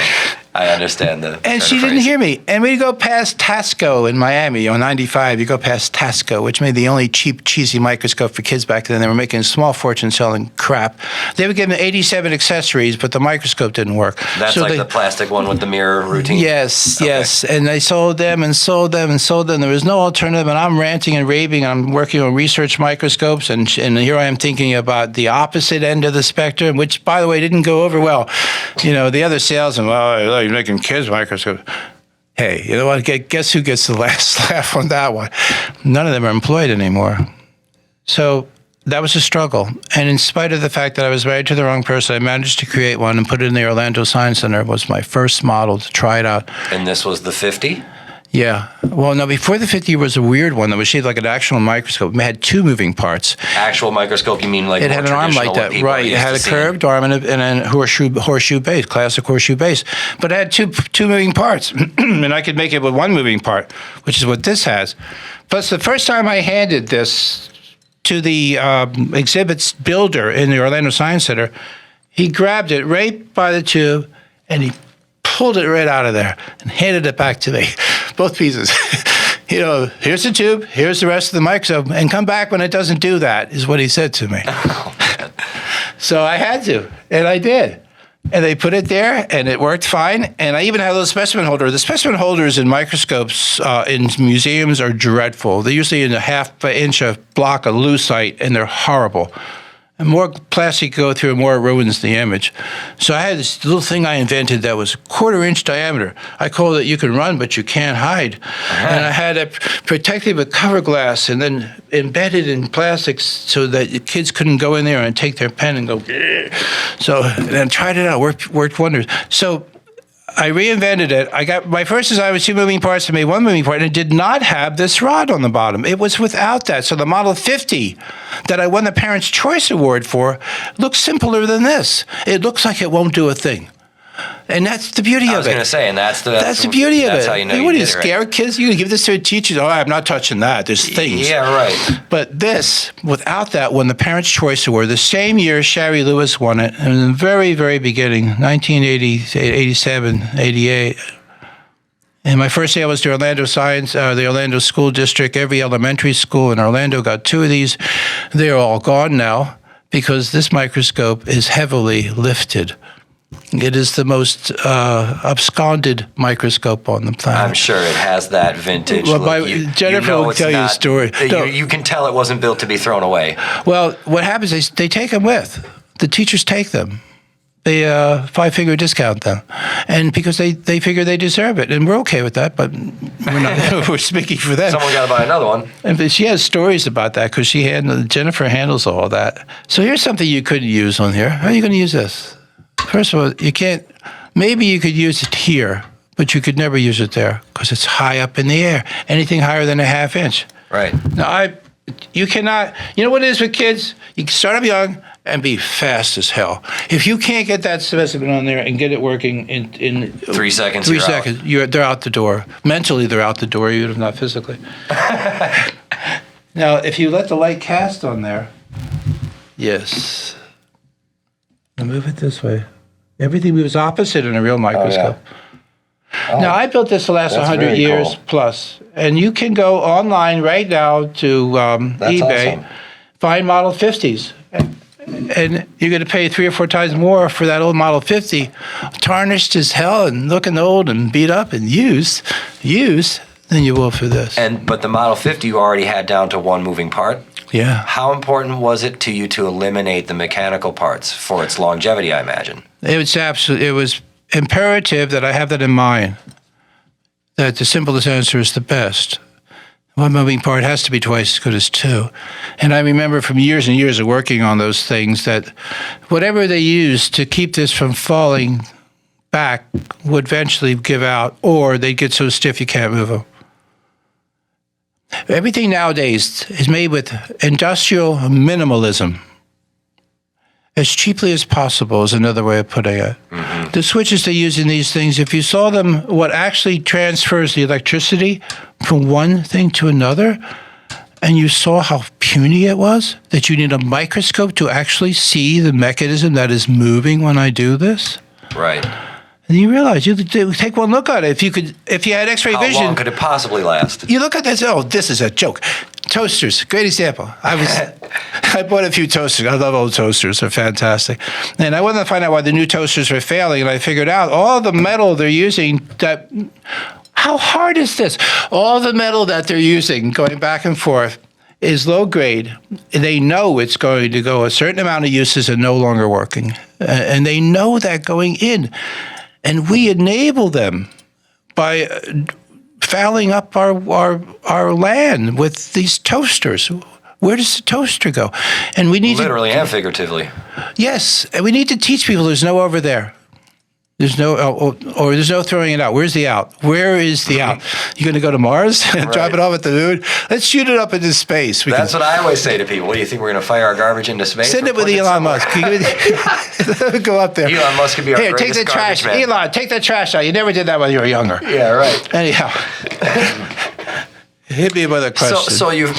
Speaker 1: I understand
Speaker 2: And she didn't hear me. And we'd go past Tasco in Miami on 95. You go past Tasco, which made the only cheap, cheesy microscope for kids back then. They were making a small fortune selling crap. They would give them 87 accessories, but the microscope didn't work.
Speaker 1: That's so the plastic one with the mirror routine?
Speaker 2: Yes, okay. Yes. And they sold them and sold them and sold them. There was no alternative. And I'm ranting and raving. I'm working on research microscopes. And here I am thinking about the opposite end of the spectrum, which, by the way, didn't go over well. The other salesman, well, you're making kids microscopes. Hey, you know what? Guess who gets the last laugh on that one? None of them are employed anymore. So that was a struggle. And in spite of the fact that I was married to the wrong person, I managed to create one and put it in the Orlando Science Center. It was my first model to try it out.
Speaker 1: And this was the 50?
Speaker 2: Yeah. Well, no, before the 50 was a weird one that was shaped like an actual microscope. It had two moving parts.
Speaker 1: Actual microscope, you mean like
Speaker 2: it had an arm like that, right? It had a curved arm and a horseshoe base, classic horseshoe base. But it had two moving parts, and I could make it with one moving part, which is what this has. Plus, the first time I handed this to the exhibits builder in the Orlando Science Center, he grabbed it right by the tube, and he pulled it right out of there and handed it back to me. Both pieces. Here's the tube, here's the rest of the microscope, and come back when it doesn't do that, is what he said to me. So I had to, and I did. And they put it there, and it worked fine. And I even have a little specimen holder. The specimen holders in microscopes in museums are dreadful. They're usually in a half-inch block of lucite, and they're horrible. The more plastic you go through, the more it ruins the image. So I had this little thing I invented that was 1/4-inch diameter. I called it "You Can Run, But You Can't Hide." Uh-huh. And I had it protected with cover glass and then embedded in plastics so that kids couldn't go in there and take their pen and go. Grr. So and I tried it out. Worked wonders. So I reinvented it. I got my first design was 2 moving parts. I made 1 moving part, and it did not have this rod on the bottom. It was without that. So the Model 50 that I won the Parents' Choice Award for looks simpler than this. It looks like it won't do a thing. And that's the beauty of it.
Speaker 1: I was going to say, and that's the
Speaker 2: beauty of it.
Speaker 1: That's how you know
Speaker 2: what
Speaker 1: you
Speaker 2: are you,
Speaker 1: did it,
Speaker 2: scare
Speaker 1: right?
Speaker 2: kids? You can give this to a teacher. Oh, I'm not touching that. There's things.
Speaker 1: Yeah, right.
Speaker 2: But this, without that, won the Parents' Choice Award. The same year, Sherry Lewis won it. And in the very, very beginning, 1980, 87, 88. And my first day I was to Orlando the Orlando School District. Every elementary school in Orlando got 2 of these. They're all gone now because this microscope is heavily lifted. It is the most absconded microscope on the planet.
Speaker 1: I'm sure it has that vintage
Speaker 2: look. Jennifer will tell you a story.
Speaker 1: You can tell it wasn't built to be thrown away.
Speaker 2: Well, what happens is they take them with. The teachers take them. They 5-figure discount them. And because they figure they deserve it. And we're okay with that, but we're not. We're speaking for them.
Speaker 1: Someone got to buy another one.
Speaker 2: And she has stories about that because Jennifer handles all that. So here's something you could use on here. How are you going to use this? First of all, you can't. Maybe you could use it here, but you could never use it there because it's high up in the air. Anything higher than a 1/2 inch.
Speaker 1: Right.
Speaker 2: Now, you cannot. You know what it is with kids? You can start up young and be fast as hell. If you can't get that specimen on there and get it working in
Speaker 1: 3 seconds,
Speaker 2: they're out the door. Mentally, they're out the door, even if not physically. Now, if you let the light cast on there, yes. Now move it this way. Everything moves opposite in a real microscope. Oh, yeah. Now, I built this the last 100 years cool. plus, and you can go online right now to eBay,
Speaker 1: awesome.
Speaker 2: Find Model 50s, and you're going to pay 3 or 4 times more for that old Model 50, tarnished as hell and looking old and beat up and used than you will for this.
Speaker 1: But the Model 50 you already had down to 1 moving part.
Speaker 2: Yeah.
Speaker 1: How important was it to you to eliminate the mechanical parts for its longevity, I imagine?
Speaker 2: It was imperative that I have that in mind, that the simplest answer is the best. One moving part has to be twice as good as two. And I remember from years and years of working on those things that whatever they used to keep this from falling back would eventually give out, or they'd get so stiff you can't move them. Everything nowadays is made with industrial minimalism. As cheaply as possible is another way of putting it. Mm-hmm. The switches they use in these things, if you saw them, what actually transfers the electricity from one thing to another, and you saw how puny it was, that you need a microscope to actually see the mechanism that is moving when I do this.
Speaker 1: Right.
Speaker 2: And you realize, you take one look at it. If you had X-ray vision,
Speaker 1: how long could it possibly last?
Speaker 2: You look at this. Oh, this is a joke. Toasters, great example. I bought a few toasters. I love old toasters; they're fantastic. And I wanted to find out why the new toasters were failing, and I figured out all the metal they're using. How hard is this? All the metal that they're using, going back and forth, is low grade. They know it's going to go a certain amount of uses and no longer working, and they know that going in. And we enable them by fouling up our land with these toasters. Where does the toaster go? And we need
Speaker 1: literally and figuratively.
Speaker 2: Yes, and we need to teach people there's no over there. There's no, or there's no throwing it out. Where's the out? Where is the out? You going to go to Mars and
Speaker 1: right.
Speaker 2: drop it off at the moon? Let's shoot it up into space.
Speaker 1: That's what I always say to people. What do you think, we're going to fire our garbage into space?
Speaker 2: Send it with Elon Musk. Go up there.
Speaker 1: Elon Musk could be our
Speaker 2: Here, take the trash.
Speaker 1: Man.
Speaker 2: Elon, take the trash out. You never did that when you were younger.
Speaker 1: Yeah, right.
Speaker 2: Anyhow. Hit me with a question.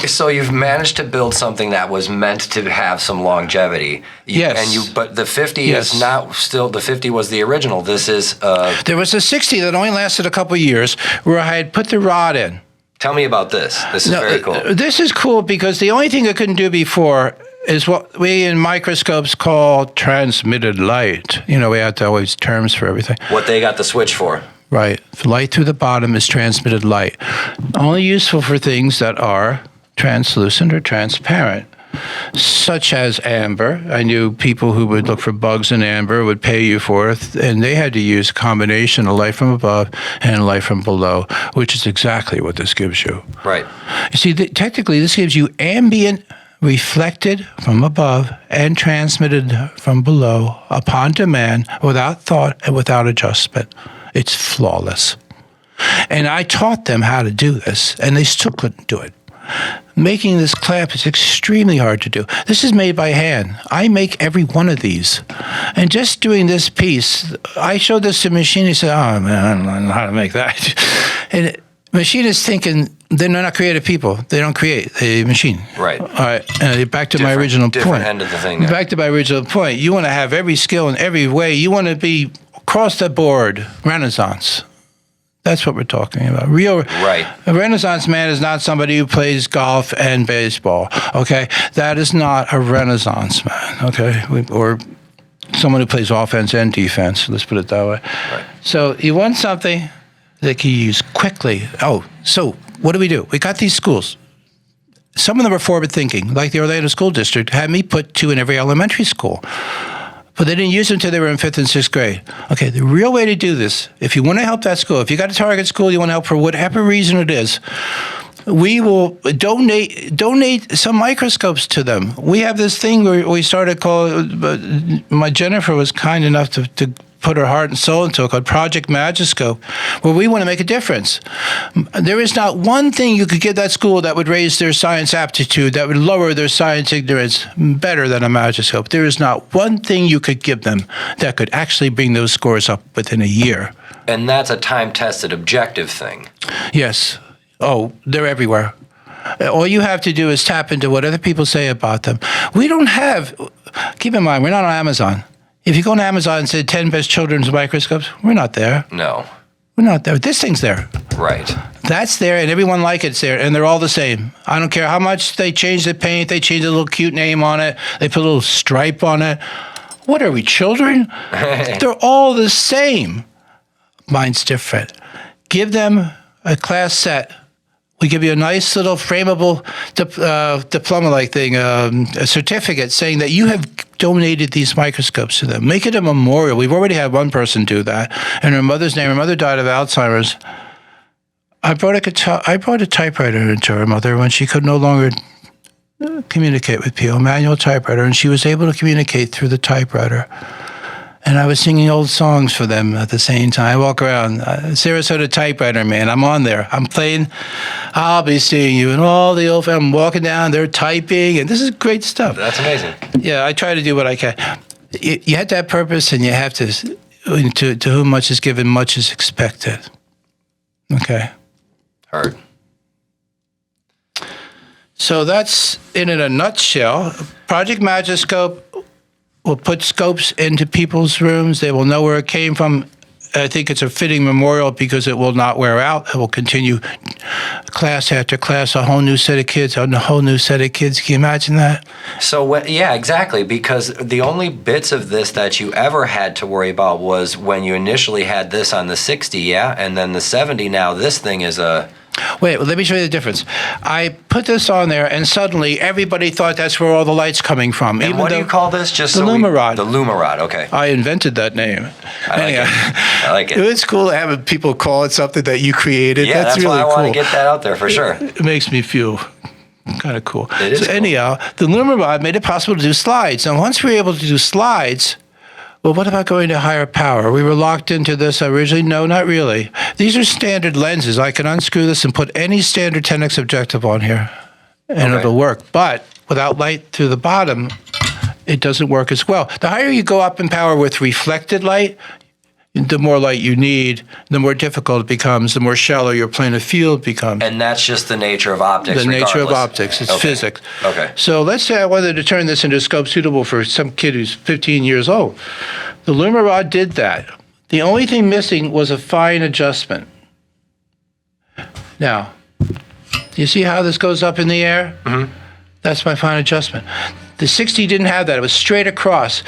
Speaker 1: So you've managed to build something that was meant to have some longevity.
Speaker 2: Yes.
Speaker 1: But the 50 is not still, the 50 was the original. This is
Speaker 2: there was a 60 that only lasted a couple of years where I had put the rod in.
Speaker 1: Tell me about this. This is very cool.
Speaker 2: This is cool because the only thing I couldn't do before is what we in microscopes call transmitted light. You know, we have to always terms for everything.
Speaker 1: What they got the switch for.
Speaker 2: Right. Light through the bottom is transmitted light. Only useful for things that are translucent or transparent, such as amber. I knew people who would look for bugs in amber, would pay you for it, and they had to use a combination of light from above and light from below, which is exactly what this gives you.
Speaker 1: Right.
Speaker 2: You see, technically, this gives you ambient reflected from above and transmitted from below upon demand without thought and without adjustment. It's flawless. And I taught them how to do this, and they still couldn't do it. Making this clamp is extremely hard to do. This is made by hand. I make every one of these. And just doing this piece, I showed this to the machine. He said, oh, man, I don't know how to make that. And the machine is thinking, they're not creative people. They don't create, they machine.
Speaker 1: Right.
Speaker 2: All right, back to my original point.
Speaker 1: Different end of the thing.
Speaker 2: Back to my original point. You want to have every skill in every way. You want to be across the board, Renaissance. That's what we're talking about.
Speaker 1: Right.
Speaker 2: A Renaissance man is not somebody who plays golf and baseball, okay? That is not a Renaissance man, okay? Or someone who plays offense and defense, let's put it that way.
Speaker 1: Right.
Speaker 2: So you want something that can use quickly. Oh, so what do? We got these schools. Some of them are forward thinking, like the Orlando School District had me put 2 in every elementary school. But they didn't use them until they were in 5th and 6th grade. Okay, the real way to do this, if you want to help that school, if you got a target school, you want to help for whatever reason it is, we will donate some microscopes to them. We have this thing where we started my Jennifer was kind enough to put her heart and soul into it, called Project Magiscope, where we want to make a difference. There is not one thing you could give that school that would raise their science aptitude, that would lower their science ignorance better than a Magiscope. There is not one thing you could give them that could actually bring those scores up within a year.
Speaker 1: And that's a time-tested, objective thing.
Speaker 2: Yes. Oh, they're everywhere. All you have to do is tap into what other people say about them. We don't have, keep in mind, we're not on Amazon. If you go on Amazon and say 10 best children's microscopes, we're not there.
Speaker 1: No.
Speaker 2: We're not there. This thing's there.
Speaker 1: Right.
Speaker 2: That's there, and everyone like it's there, and they're all the same. I don't care how much they change the paint, they change a little cute name on it, they put a little stripe on it. What are we, children? They're all the same. Mine's different. Give them a class set. We give you a nice little frameable diploma-like thing, a certificate saying that you have donated these microscopes to them. Make it a memorial. We've already had one person do that. And her mother died of Alzheimer's. I brought a typewriter into her mother when she could no longer communicate with people, manual typewriter, and she was able to communicate through the typewriter. And I was singing old songs for them at the same time. I walk around, Sarasota typewriter, man. I'm on there. I'm playing, I'll be seeing you, and all the old, I'm walking down, they're typing, and this is great stuff.
Speaker 1: That's amazing.
Speaker 2: Yeah, I try to do what I can. You have to have purpose, and you have to whom much is given, much is expected. Okay.
Speaker 1: Heard.
Speaker 2: So that's in a nutshell. Project Magiscope will put scopes into people's rooms. They will know where it came from. I think it's a fitting memorial because it will not wear out. It will continue class after class, a whole new set of kids, a whole new set of kids. Can you imagine that?
Speaker 1: So, yeah, exactly, because the only bits of this that you ever had to worry about was when you initially had this on the 60, yeah? And then the 70, now this thing is a...
Speaker 2: Wait, well, let me show you the difference. I put this on there, and suddenly everybody thought that's where all the light's coming from.
Speaker 1: And what do you call this? Just
Speaker 2: the Lumarod.
Speaker 1: The Lumarod, okay.
Speaker 2: I invented that name.
Speaker 1: I like it.
Speaker 2: It's cool having people call it something that you created.
Speaker 1: Yeah, that's
Speaker 2: really
Speaker 1: why I
Speaker 2: cool.
Speaker 1: want to get that out there for sure.
Speaker 2: It makes me feel kind of cool.
Speaker 1: It is
Speaker 2: so
Speaker 1: cool.
Speaker 2: Anyhow, the Lumarod made it possible to do slides. And once we were able to do slides, well, what about going to higher power? We were locked into this originally. No, not really. These are standard lenses. I can unscrew this and put any standard 10x objective on here, and it'll work. But without light through the bottom, it doesn't work as well. The higher you go up in power with reflected light, the more light you need, the more difficult it becomes, the more shallow your plane of field becomes.
Speaker 1: And that's just the nature of optics.
Speaker 2: The nature of optics. It's physics.
Speaker 1: Okay.
Speaker 2: So let's say I wanted to turn this into a scope suitable for some kid who's 15 years old. The Lumarod did that. The only thing missing was a fine adjustment. Now, you see how this goes up in the air? Mm-hmm. That's my fine adjustment. The 60 didn't have that. It was straight across.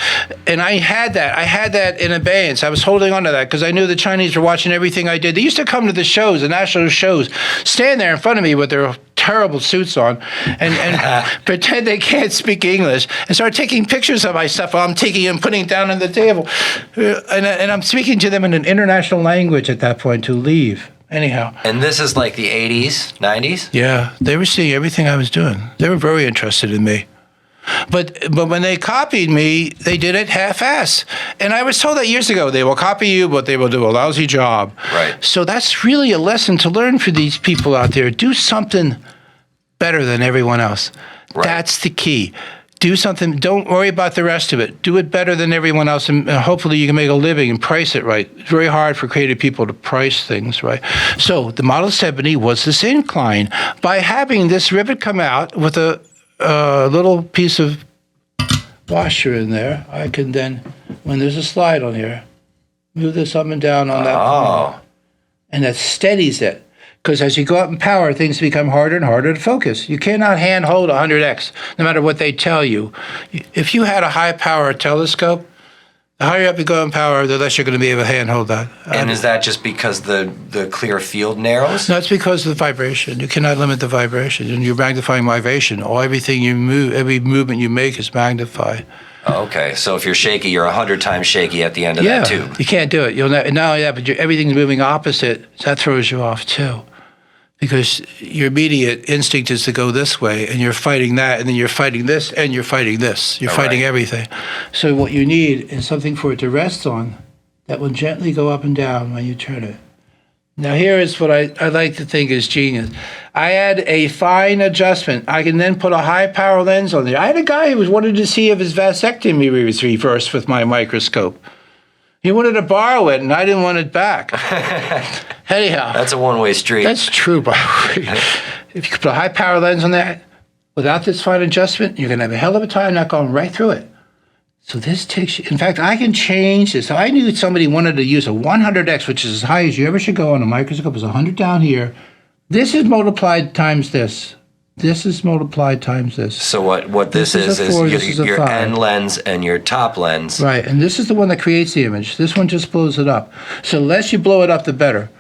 Speaker 2: And I had that. I had that in abeyance. I was holding on to that because I knew the Chinese were watching everything I did. They used to come to the shows, the national shows, stand there in front of me with their terrible suits on and pretend they can't speak English and start taking pictures of my stuff while I'm taking and putting it down on the table. And I'm speaking to them in an international language at that point to leave. Anyhow.
Speaker 1: And this is like the 80s, 90s?
Speaker 2: Yeah, they were seeing everything I was doing. They were very interested in me. But when they copied me, they did it half-ass. And I was told that years ago, they will copy you, but they will do a lousy job.
Speaker 1: Right.
Speaker 2: So that's really a lesson to learn for these people out there. Do something better than everyone else.
Speaker 1: Right.
Speaker 2: That's the key. Do something. Don't worry about the rest of it. Do it better than everyone else, and hopefully you can make a living and price it right. It's very hard for creative people to price things right. So the Model 70 was this incline. By having this rivet come out with a little piece of washer in there, I can then, when there's a slide on here, move this up and down on that plane. And that steadies it. Because as you go up in power, things become harder and harder to focus. You cannot hand hold 100x, no matter what they tell you. If you had a high power telescope, the higher up you go in power, the less you're going to be able to hand hold that.
Speaker 1: And is that just because the clear field narrows?
Speaker 2: No, it's because of the vibration. You cannot limit the vibration. And you're magnifying vibration. Everything you move, every movement you make is magnified.
Speaker 1: Okay, so if you're shaky, you're 100 times shaky at the end of that tube.
Speaker 2: You can't do it. Not only that, but everything's moving opposite. That throws you off too. Because your immediate instinct is to go this way, and you're fighting that, and then you're fighting this, and you're fighting this. You're fighting everything. So what you need is something for it to rest on that will gently go up and down when you turn it. Now here is what I like to think is genius. I had a fine adjustment. I can then put a high power lens on there. I had a guy who wanted to see if his vasectomy was reversed with my microscope. He wanted to borrow it, and I didn't want it back. Anyhow.
Speaker 1: That's a one-way street.
Speaker 2: That's true, by the way. If you could put a high-power lens on that, without this fine adjustment, you're going to have a hell of a time not going right through it. So this takes you... In fact, I can change this. So I knew somebody wanted to use a 100x, which is as high as you ever should go on a microscope. It's 100 down here. This is multiplied times this. This is multiplied times this.
Speaker 1: So what this is your end lens and your top lens.
Speaker 2: Right, and this is the one that creates the image. This one just blows it up. So the less you blow it up, the better.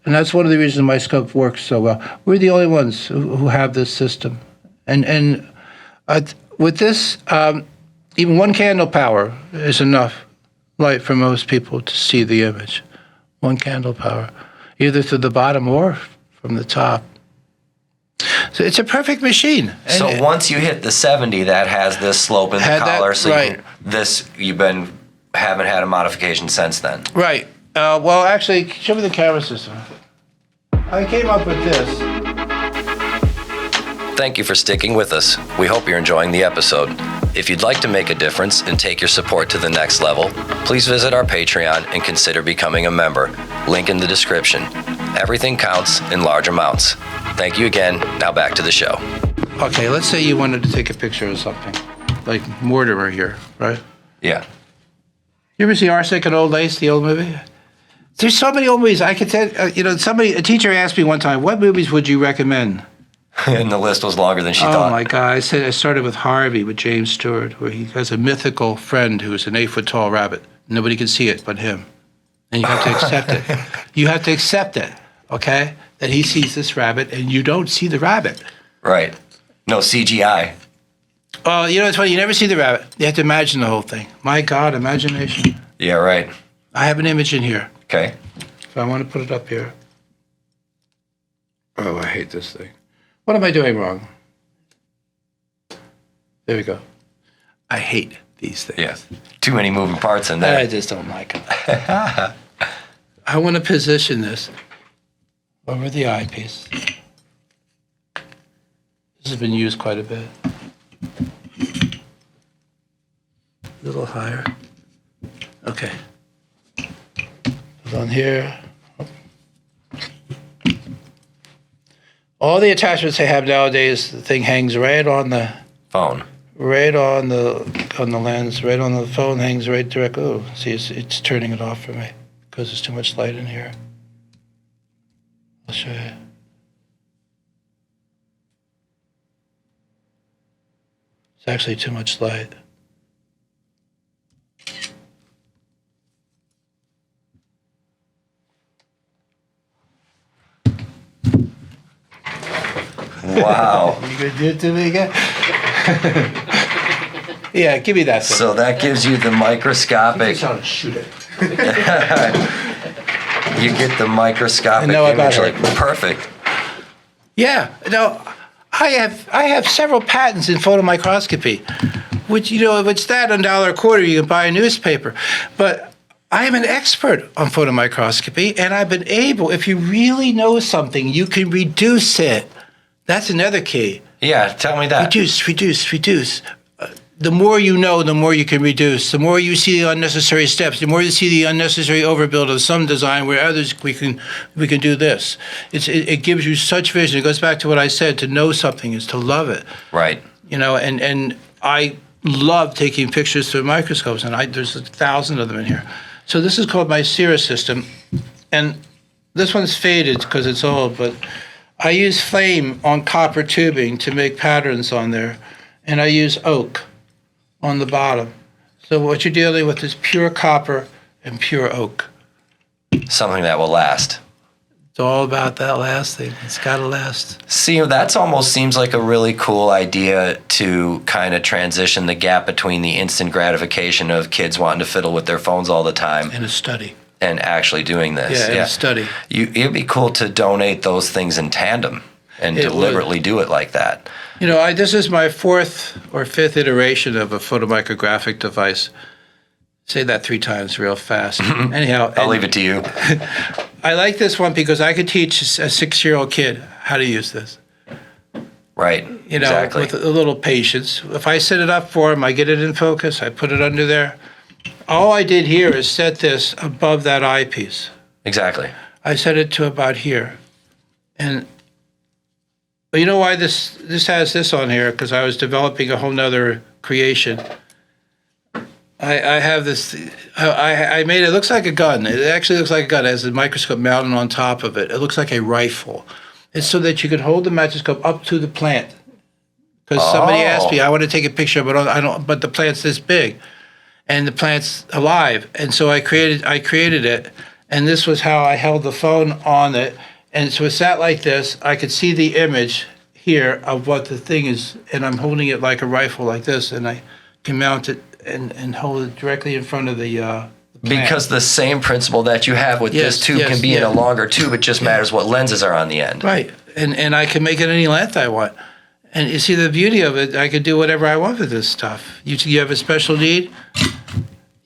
Speaker 2: And that's one of the reasons my scope works so well. We're the only ones who have this system. And with this, even one candle power is enough light for most people to see the image. One candle power, either through the bottom or from the top. So it's a perfect machine.
Speaker 1: So once you hit the 70, that has this slope in the collar. So
Speaker 2: right.
Speaker 1: haven't had a modification since then.
Speaker 2: Right. Well, actually, show me the camera system. I came up with this.
Speaker 1: Thank you for sticking with us. We hope you're enjoying the episode. If you'd like to make a difference and take your support to the next level, please visit our Patreon and consider becoming a member. Link in the description. Everything counts in large amounts. Thank you again. Now back to the show.
Speaker 2: Okay, let's say you wanted to take a picture of something, like Mortimer here, right?
Speaker 1: Yeah.
Speaker 2: You ever see Arsenic and Old Lace, the old movie? There's so many old movies. I could tell, a teacher asked me one time, what movies would you recommend?
Speaker 1: And the list was longer than she thought.
Speaker 2: Oh my God! I started with Harvey, with James Stewart, where he has a mythical friend who's an 8-foot-tall rabbit. Nobody can see it but him, and you have to accept it. You have to accept it, okay? That he sees this rabbit, and you don't see the rabbit.
Speaker 1: Right. No CGI.
Speaker 2: Oh, it's funny. You never see the rabbit. You have to imagine the whole thing. My God, imagination.
Speaker 1: Yeah, right.
Speaker 2: I have an image in here.
Speaker 1: Okay.
Speaker 2: So I want to put it up here. Oh, I hate this thing. What am I doing wrong? There we go. I hate these things.
Speaker 1: Yeah. Too many moving parts in there.
Speaker 2: I just don't like them. I want to position this over the eyepiece. This has been used quite a bit. A little higher. Okay. Put on here. All the attachments they have nowadays, the thing hangs right on the
Speaker 1: phone.
Speaker 2: Right on the lens, right on the phone, hangs right direct. Oh, see, it's turning it off for me because there's too much light in here. I'll show you. It's actually too much light.
Speaker 1: Wow.
Speaker 2: You gonna do it to me again? Yeah, give me that thing.
Speaker 1: So that gives you the microscopic.
Speaker 2: Shoot it.
Speaker 1: You get the microscopic
Speaker 2: image.
Speaker 1: Like perfect.
Speaker 2: Yeah. No, I have several patents in photomicroscopy, which it's that $1.25 you can buy a newspaper, but I am an expert on photomicroscopy, and I've been able. If you really know something, you can reduce it. That's another key.
Speaker 1: Yeah, tell me that.
Speaker 2: Reduce. The more you know, the more you can reduce. The more you see the unnecessary steps, the more you see the unnecessary overbuild of some design where others we can do this. It gives you such vision. It goes back to what I said, to know something is to love it.
Speaker 1: Right.
Speaker 2: And I love taking pictures through microscopes, and there's 1,000 of them in here. So this is called my Sierra system, and this one's faded because it's old, but I use flame on copper tubing to make patterns on there, and I use oak on the bottom. So what you're dealing with is pure copper and pure oak.
Speaker 1: Something that will last.
Speaker 2: It's all about that last thing. It's got to last.
Speaker 1: See, that almost seems like a really cool idea to kind of transition the gap between the instant gratification of kids wanting to fiddle with their phones all the time.
Speaker 2: And a study.
Speaker 1: And actually doing this.
Speaker 2: Yeah, a study.
Speaker 1: It'd be cool to donate those things in tandem and deliberately do it like that.
Speaker 2: This is my 4th or 5th iteration of a photomicrographic device. Say that 3 times real fast. Anyhow.
Speaker 1: I'll leave it to you.
Speaker 2: I like this one because I could teach a 6-year-old kid how to use this.
Speaker 1: Right, exactly.
Speaker 2: With a little patience. If I set it up for him, I get it in focus, I put it under there. All I did here is set this above that eyepiece.
Speaker 1: Exactly. I
Speaker 2: set it to about here. And you know why this has this on here? Because I was developing a whole nother creation. I have this, I made it looks like a gun. It actually looks like a gun. It has a microscope mounted on top of it. It looks like a rifle. It's so that you can hold the microscope up to the plant. Because somebody asked me, I want to take a picture, but I don't. But the plant's this big, and the plant's alive. And so I created it, and this was how I held the phone on it. And so it sat like this. I could see the image here of what the thing is, and I'm holding it like a rifle like this, and I can mount it and hold it directly in front of the plan.
Speaker 1: Because the same principle that you have with this tube can be in a longer tube. It just matters what lenses are on the end.
Speaker 2: Right. And I can make it any length I want. And you see the beauty of it, I could do whatever I want with this stuff. You have a special need?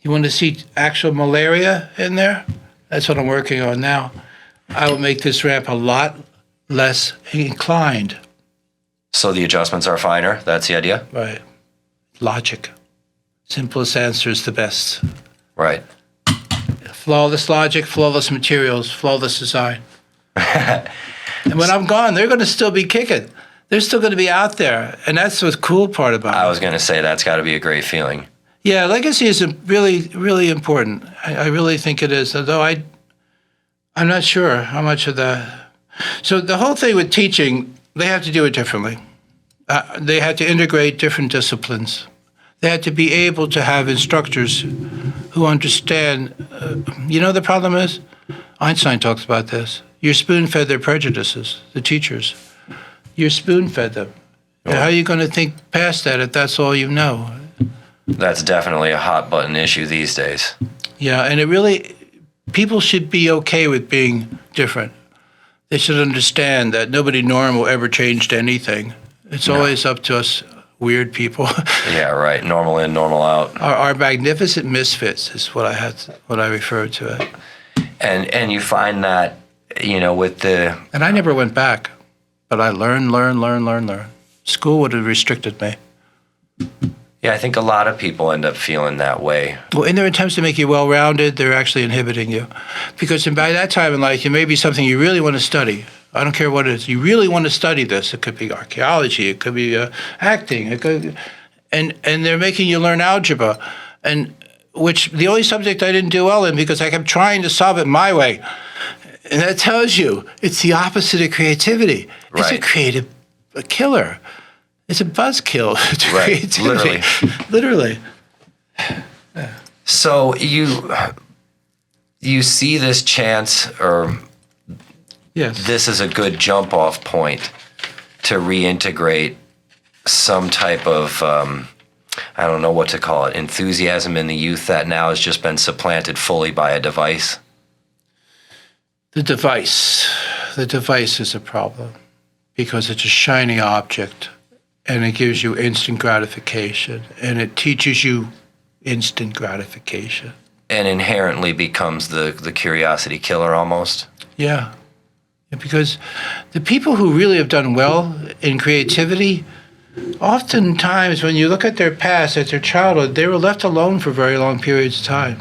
Speaker 2: You want to see actual malaria in there? That's what I'm working on now. I will make this ramp a lot less inclined.
Speaker 1: So the adjustments are finer. That's the idea?
Speaker 2: Right. Logic. Simplest answer is the best.
Speaker 1: Right.
Speaker 2: Flawless logic, flawless materials, flawless design. And when I'm gone, they're going to still be kicking. They're still going to be out there. And that's the cool part about it.
Speaker 1: I was going to say that's got to be a great feeling.
Speaker 2: Yeah, legacy is really, really important. I really think it is, although I'm not sure how much of that. So the whole thing with teaching, they have to do it differently. They have to integrate different disciplines. They had to be able to have instructors who understand. The problem is, Einstein talks about this. You're spoon-fed their prejudices, the teachers. You're spoon-fed them. Oh. How are you going to think past that if that's all you know?
Speaker 1: That's definitely a hot-button issue these days.
Speaker 2: Yeah, and people should be okay with being different. They should understand that nobody normal ever changed anything. It's always up to us weird people.
Speaker 1: Yeah, right. Normal in, normal out.
Speaker 2: Our magnificent misfits is what I refer to it.
Speaker 1: And you find that, with the...
Speaker 2: And I never went back, but I learned. School would have restricted me.
Speaker 1: Yeah, I think a lot of people end up feeling that way.
Speaker 2: Well, in their attempts to make you well-rounded, they're actually inhibiting you. Because by that time in life, it may be something you really want to study. I don't care what it is. You really want to study this. It could be archaeology. It could be acting. And they're making you learn algebra, which the only subject I didn't do well in because I kept trying to solve it my way. And that tells you it's the opposite of creativity. It's a creative killer. It's a buzzkill to creativity. Literally. Yeah.
Speaker 1: So you see this chance, or this is a good jump-off point to reintegrate some type of, I don't know what to call it, enthusiasm in the youth that now has just been supplanted fully by a device?
Speaker 2: The device is a problem because it's a shiny object. And it gives you instant gratification, and it teaches you instant gratification.
Speaker 1: And inherently becomes the curiosity killer almost?
Speaker 2: Yeah. Because the people who really have done well in creativity, oftentimes when you look at their past, at their childhood, they were left alone for very long periods of time.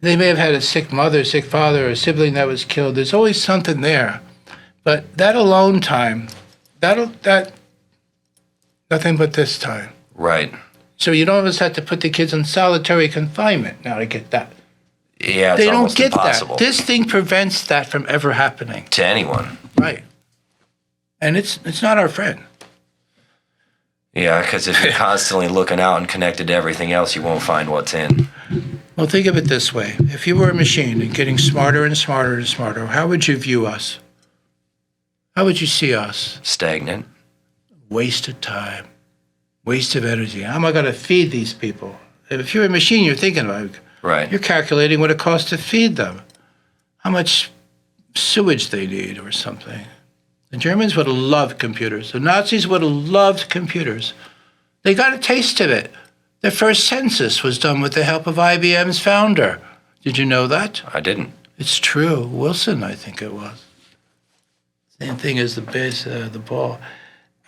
Speaker 2: They may have had a sick mother, sick father, or a sibling that was killed. There's always something there. But that alone time, nothing but this time.
Speaker 1: Right.
Speaker 2: So you don't always have to put the kids in solitary confinement now to get that.
Speaker 1: Yeah, it's
Speaker 2: they don't
Speaker 1: almost
Speaker 2: get
Speaker 1: impossible.
Speaker 2: that. This thing prevents that from ever happening.
Speaker 1: To anyone.
Speaker 2: Right. And it's not our friend.
Speaker 1: Yeah, because if you're constantly looking out and connected to everything else, you won't find what's in.
Speaker 2: Well, think of it this way. If you were a machine and getting smarter and smarter and smarter, how would you view us? How would you see us?
Speaker 1: Stagnant.
Speaker 2: Wasted time, waste of energy. How am I going to feed these people? If you're a machine, you're thinking about it.
Speaker 1: Right.
Speaker 2: You're calculating what it costs to feed them, how much sewage they need or something. The Germans would have loved computers. The Nazis would have loved computers. They got a taste of it. Their first census was done with the help of IBM's founder. Did you know that?
Speaker 1: I didn't.
Speaker 2: It's true. Wilson, I think it was. Same thing as the ball.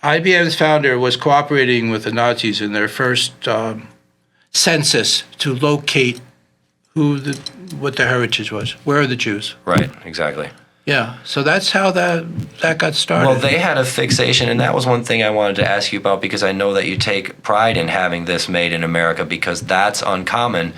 Speaker 2: IBM's founder was cooperating with the Nazis in their first census to locate what their heritage was. Where are the Jews?
Speaker 1: Right, exactly.
Speaker 2: Yeah, so that's how that got started.
Speaker 1: Well, they had a fixation, and that was one thing I wanted to ask you about because I know that you take pride in having this made in America because that's uncommon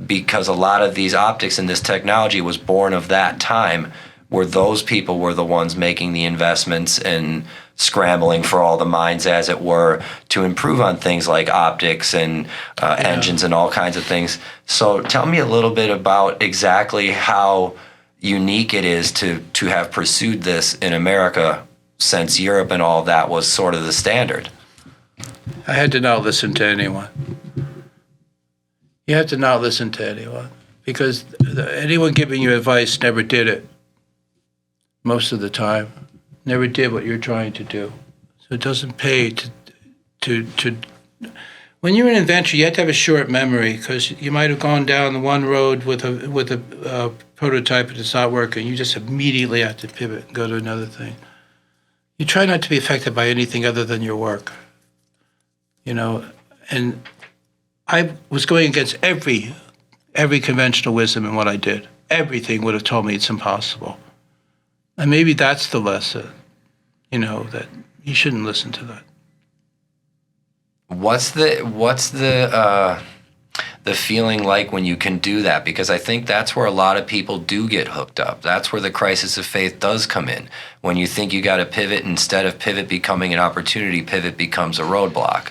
Speaker 1: because a lot of these optics and this technology was born of that time where those people were the ones making the investments and scrambling for all the mines, as it were, to improve on things like optics and engines and all kinds of things. So tell me a little bit about exactly how unique it is to have pursued this in America since Europe and all that was sort of the standard.
Speaker 2: I had to not listen to anyone. You have to not listen to anyone because anyone giving you advice never did it. Most of the time, never did what you're trying to do. So it doesn't pay to. When you're an inventor, you have to have a short memory because you might have gone down the one road with a prototype and it's not working. You just immediately have to pivot and go to another thing. You try not to be affected by anything other than your work. And I was going against every conventional wisdom in what I did. Everything would have told me it's impossible. And maybe that's the lesson, that you shouldn't listen to that.
Speaker 1: What's the feeling like when you can do that? Because I think that's where a lot of people do get hooked up. That's where the crisis of faith does come in. When you think you got to pivot, instead of pivot becoming an opportunity, pivot becomes a roadblock.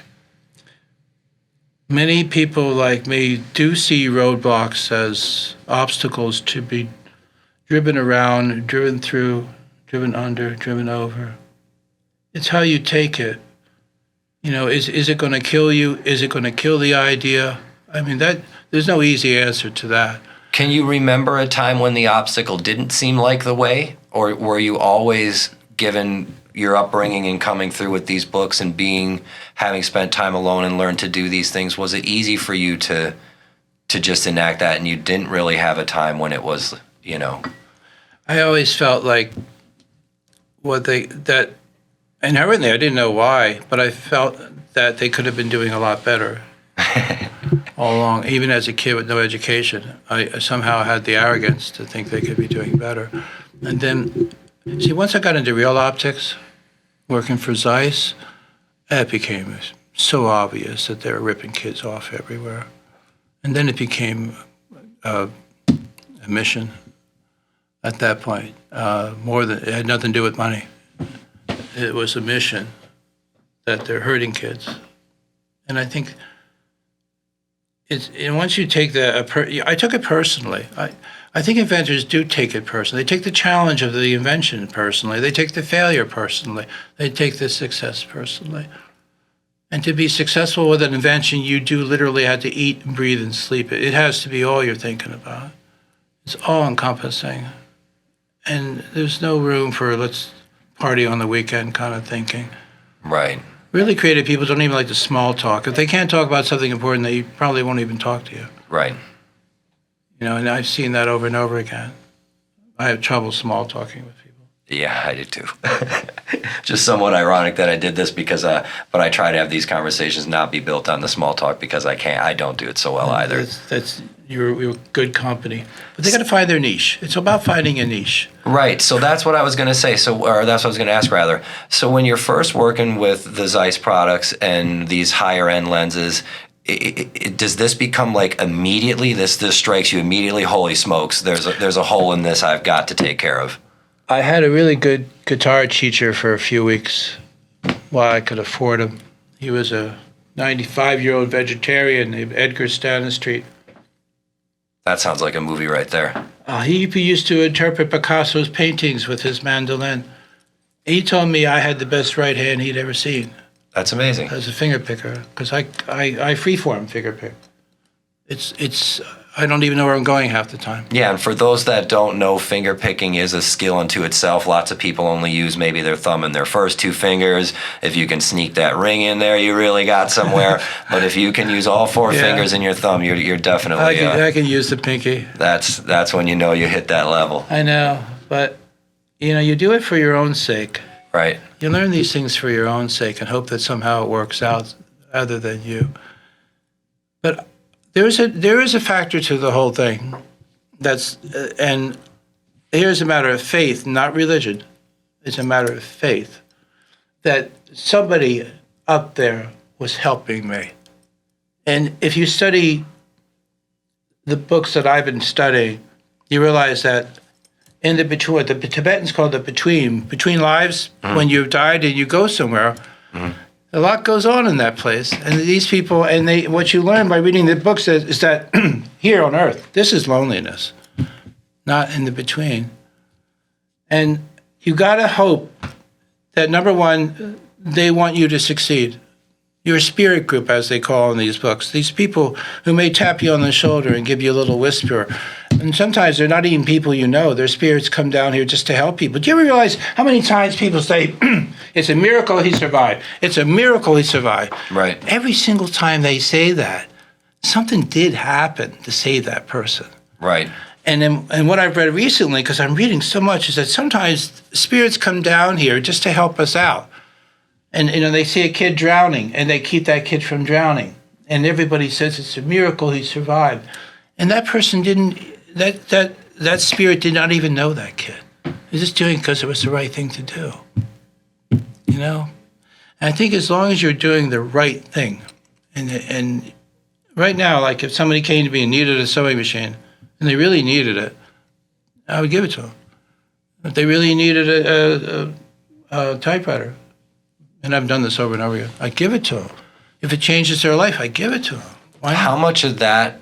Speaker 2: Many people like me do see roadblocks as obstacles to be driven around, driven through, driven under, driven over. It's how you take it. Is it going to kill you? Is it going to kill the idea? I mean, there's no easy answer to that.
Speaker 1: Can you remember a time when the obstacle didn't seem like the way? Or were you always, given your upbringing and coming through with these books and having spent time alone and learned to do these things, was it easy for you to just enact that and you didn't really have a time when it was,
Speaker 2: I always felt like inherently, I didn't know why, but I felt that they could have been doing a lot better all along. Even as a kid with no education, I somehow had the arrogance to think they could be doing better. And then, once I got into real optics, working for Zeiss, it became so obvious that they were ripping kids off everywhere. And then it became a mission at that point. It had nothing to do with money. It was a mission that they're hurting kids. And I think once you take I took it personally. I think inventors do take it personally. They take the challenge of the invention personally. They take the failure personally. They take the success personally. And to be successful with an invention, you do literally have to eat and breathe and sleep. It has to be all you're thinking about. It's all encompassing. And there's no room for let's party on the weekend kind of thinking.
Speaker 1: Right.
Speaker 2: Really creative people don't even like the small talk. If they can't talk about something important, they probably won't even talk to you.
Speaker 1: Right.
Speaker 2: And I've seen that over and over again. I have trouble small talking with people.
Speaker 1: Yeah, I do too. Just somewhat ironic that I did this but I try to have these conversations not be built on the small talk because I don't do it so well either.
Speaker 2: You're good company. But they got to find their niche. It's about finding a niche.
Speaker 1: Right. So that's what I was going to say. That's what I was going to ask rather. So when you're first working with the Zeiss products and these higher end lenses, does this become like immediately, this strikes you immediately, holy smokes, there's a hole in this I've got to take care of?
Speaker 2: I had a really good guitar teacher for a few weeks while I could afford him. He was a 95-year-old vegetarian named Edgar Stanistreet.
Speaker 1: That sounds like a movie right there.
Speaker 2: He used to interpret Picasso's paintings with his mandolin. He told me I had the best right hand he'd ever seen.
Speaker 1: That's amazing.
Speaker 2: As a finger picker, because I freeform finger pick. It's I don't even know where I'm going half the time.
Speaker 1: Yeah, and for those that don't know, finger picking is a skill unto itself. Lots of people only use maybe their thumb and their first two fingers. If you can sneak that ring in there, you really got somewhere. But if you can use all four fingers and your thumb, you're definitely.
Speaker 2: I can use the pinky.
Speaker 1: That's when you know you hit that level.
Speaker 2: I know, but you do it for your own sake.
Speaker 1: Right.
Speaker 2: You learn these things for your own sake and hope that somehow it works out other than you. But there is a factor to the whole thing. And here's a matter of faith, not religion. It's a matter of faith that somebody up there was helping me. And if you study the books that I've been studying, you realize that in the between, what the Tibetans call the between lives, when you've died and you go somewhere, a lot goes on in that place. And these people, what you learn by reading the books is that here on Earth, this is loneliness, not in the between. And you got to hope that, number one, they want you to succeed. Your spirit group, as they call in these books. These people who may tap you on the shoulder and give you a little whisper. And sometimes they're not even people you know. Their spirits come down here just to help people. Do you ever realize how many times people say, it's a miracle he survived. It's a miracle he survived.
Speaker 1: Right.
Speaker 2: Every single time they say that, something did happen to save that person.
Speaker 1: Right.
Speaker 2: And what I've read recently, because I'm reading so much, is that sometimes spirits come down here just to help us out. And they see a kid drowning, and they keep that kid from drowning. And everybody says it's a miracle he survived. And that person didn't, that spirit did not even know that kid. He's just doing it because it was the right thing to do. You know? And I think as long as you're doing the right thing, and right now, like if somebody came to me and needed a sewing machine, and they really needed it, I would give it to them. If they really needed a typewriter, and I've done this over and over again, I give it to them. If it changes their life, I give it to them. Why not?
Speaker 1: How much of that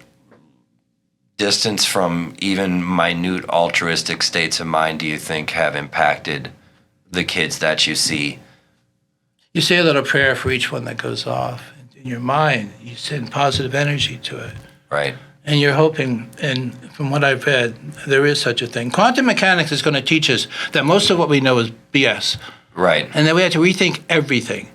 Speaker 1: distance from even minute altruistic states of mind do you think have impacted the kids that you see?
Speaker 2: You say a little prayer for each one that goes off. In your mind, you send positive energy to it.
Speaker 1: Right.
Speaker 2: And you're hoping, and from what I've read, there is such a thing. Quantum mechanics is going to teach us that most of what we know is BS.
Speaker 1: Right.
Speaker 2: And then we have to rethink everything.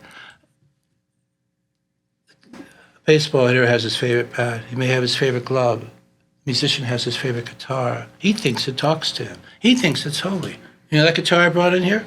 Speaker 2: A baseball hitter has his favorite bat. He may have his favorite glove. A musician has his favorite guitar. He thinks it talks to him. He thinks it's holy. You know that guitar I brought in here?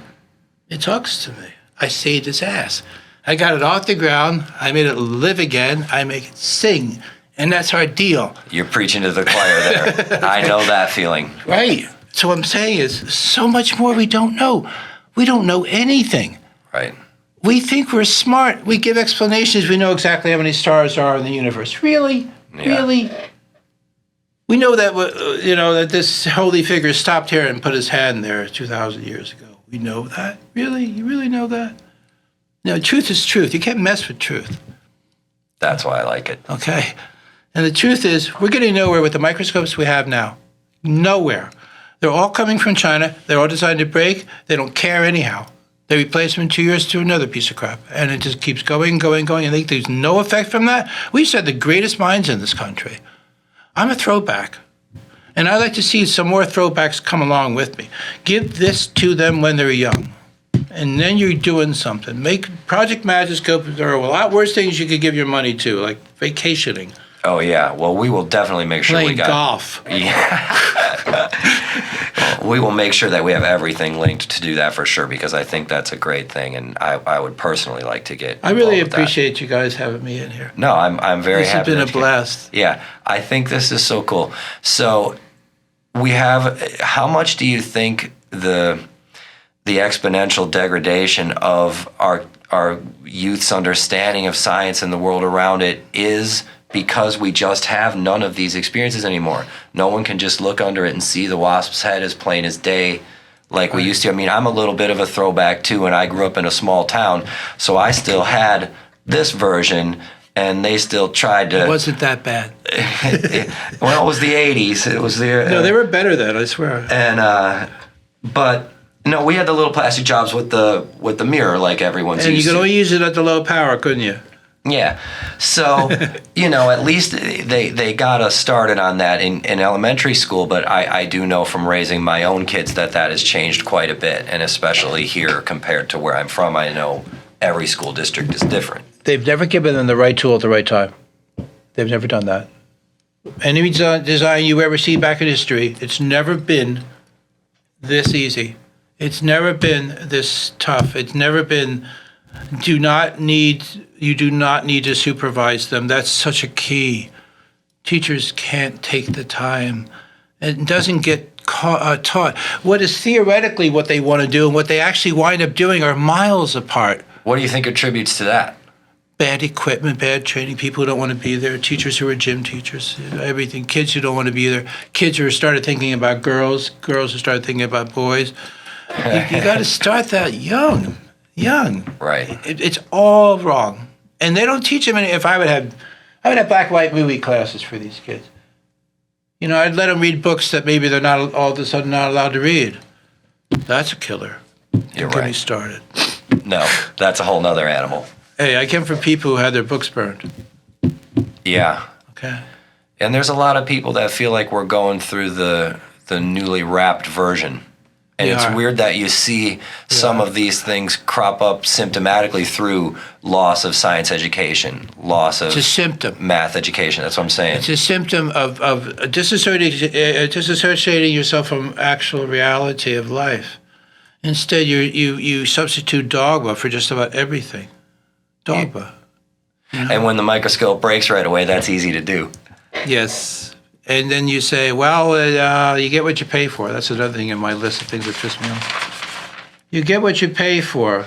Speaker 2: It talks to me. I saved his ass. I got it off the ground. I made it live again. I make it sing. And that's our deal.
Speaker 1: You're preaching to the choir there. I know that feeling.
Speaker 2: Right. So what I'm saying is so much more we don't know. We don't know anything.
Speaker 1: Right.
Speaker 2: We think we're smart. We give explanations. We know exactly how many stars are in the universe. Really?
Speaker 1: Yeah.
Speaker 2: Really? We know that, that this holy figure stopped here and put his hand there 2,000 years ago. We know that? Really? You really know that? No, truth is truth. You can't mess with truth.
Speaker 1: That's why I like it.
Speaker 2: Okay. And the truth is, we're getting nowhere with the microscopes we have now. Nowhere. They're all coming from China. They're all designed to break. They don't care anyhow. They replace them in 2 years to another piece of crap. And it just keeps going. And there's no effect from that. We used to have the greatest minds in this country. I'm a throwback. And I'd like to see some more throwbacks come along with me. Give this to them when they're young. And then you're doing something. Make Project Magiscope. There are a lot worse things you could give your money to, like vacationing.
Speaker 1: Oh, yeah. Well, we will definitely make sure
Speaker 2: Playing
Speaker 1: we got...
Speaker 2: golf.
Speaker 1: Yeah. We will make sure that we have everything linked to do that for sure, because I think that's a great thing, and I would personally like to get
Speaker 2: I really
Speaker 1: involved with
Speaker 2: appreciate you guys having me in here.
Speaker 1: No, I'm very
Speaker 2: This has
Speaker 1: happy.
Speaker 2: been a
Speaker 1: that you-
Speaker 2: blast.
Speaker 1: Yeah, I think this is so cool. So we have, how much do you think the exponential degradation of our youth's understanding of science and the world around it is because we just have none of these experiences anymore? No one can just look under it and see the wasp's head as plain as day like we used to. I mean, I'm a little bit of a throwback too, and I grew up in a small town, so I still had this version, and they still tried to...
Speaker 2: It wasn't that bad.
Speaker 1: Well, it was the 80s. It was the...
Speaker 2: No, they were better then, I swear.
Speaker 1: And, but... No, we had the little plastic jobs with the mirror like everyone's
Speaker 2: And you
Speaker 1: used
Speaker 2: could
Speaker 1: to.
Speaker 2: only use it at the low power, couldn't you?
Speaker 1: Yeah. So, at least they got us started on that in elementary school, but I do know from raising my own kids that has changed quite a bit, and especially here compared to where I'm from, I know every school district is different.
Speaker 2: They've never given them the right tool at the right time. They've never done that. Any design you ever see back in history, it's never been this easy. It's never been this tough. It's never been, you do not need to supervise them. That's such a key. Teachers can't take the time. It doesn't get taught. What is theoretically what they want to do and what they actually wind up doing are miles apart.
Speaker 1: What do you think attributes to that?
Speaker 2: Bad equipment, bad training, people who don't want to be there, teachers who are gym teachers, everything, kids who don't want to be there, kids who started thinking about girls who started thinking about boys. You got to start that young.
Speaker 1: Right.
Speaker 2: It's all wrong, and they don't teach them any. If I would have black and white movie classes for these kids. I'd let them read books that maybe they're not all of a sudden not allowed to read. That's a killer.
Speaker 1: You're
Speaker 2: Get me
Speaker 1: right.
Speaker 2: started.
Speaker 1: No, that's a whole nother animal.
Speaker 2: Hey, I came from people who had their books burned.
Speaker 1: Yeah.
Speaker 2: Okay.
Speaker 1: And there's a lot of people that feel like we're going through the newly wrapped version. And
Speaker 2: We
Speaker 1: it's
Speaker 2: are.
Speaker 1: weird that you see some
Speaker 2: are.
Speaker 1: of these things crop up symptomatically through loss of science education, loss of
Speaker 2: It's a symptom.
Speaker 1: math education. That's what I'm saying.
Speaker 2: It's a symptom of disassociating yourself from actual reality of life. Instead, you substitute dogma for just about everything. Dogma.
Speaker 1: And when the microscope breaks right away, that's easy to do.
Speaker 2: Yes. And then you say, well, you get what you pay for. That's another thing in my list of things that piss me off. You get what you pay for.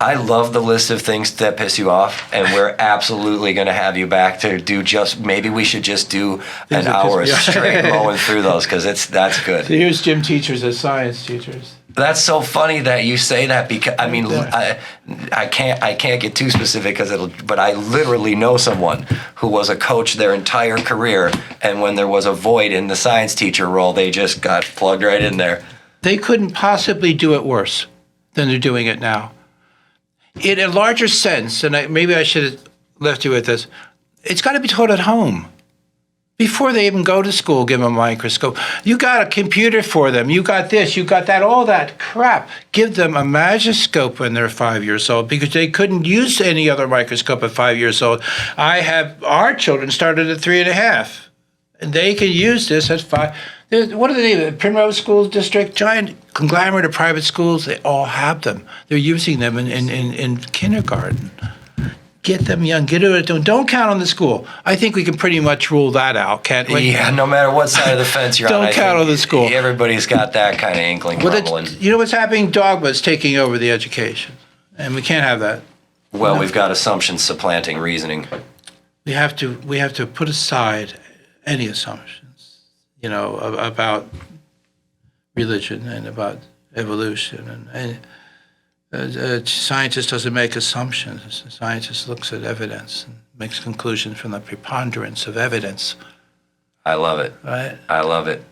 Speaker 1: I love the list of things that piss you off, and we're absolutely going to have you back to do maybe we should just do
Speaker 2: Things
Speaker 1: an
Speaker 2: that piss
Speaker 1: hour
Speaker 2: me off.
Speaker 1: straight mowing through those, because that's good.
Speaker 2: So here's gym teachers as science teachers.
Speaker 1: That's so funny that you say that, because I mean,
Speaker 2: Yeah.
Speaker 1: I can't get too specific but I literally know someone who was a coach their entire career, and when there was a void in the science teacher role, they just got plugged right in there.
Speaker 2: They couldn't possibly do it worse than they're doing it now. In a larger sense, and maybe I should have left you with this, it's got to be taught at home. Before they even go to school, give them a microscope. You got a computer for them. You got this, you got that, all that crap. Give them a Magiscope when they're 5 years old, because they couldn't use any other microscope at 5 years old. Our children started at 3.5, and they can use this at 5. What are the name? Primrose School District, giant conglomerate of private schools. They all have them. They're using them in kindergarten. Get them young. Get it. Don't count on the school. I think we can pretty much rule that out, can't we?
Speaker 1: Yeah, no matter what side of the fence you're on.
Speaker 2: Don't count on the school.
Speaker 1: Everybody's got that kind of inkling rumbling.
Speaker 2: You know what's happening? Dogma is taking over the education, and we can't have that.
Speaker 1: Well, we've got assumptions supplanting reasoning.
Speaker 2: We have to put aside any assumptions, about religion and about evolution, and a scientist doesn't make assumptions. A scientist looks at evidence and makes conclusions from the preponderance of evidence.
Speaker 1: I love it.
Speaker 2: Right?
Speaker 1: I love it.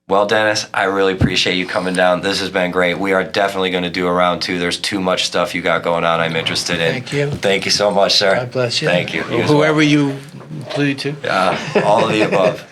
Speaker 1: Well, Dennis, I really appreciate you coming down. This has been great. We are definitely going to do a round 2. There's too much stuff you got going on I'm interested in.
Speaker 2: Thank you.
Speaker 1: Thank you so much, sir.
Speaker 2: God bless you.
Speaker 1: Thank you.
Speaker 2: Whoever you plead to.
Speaker 1: All of the above.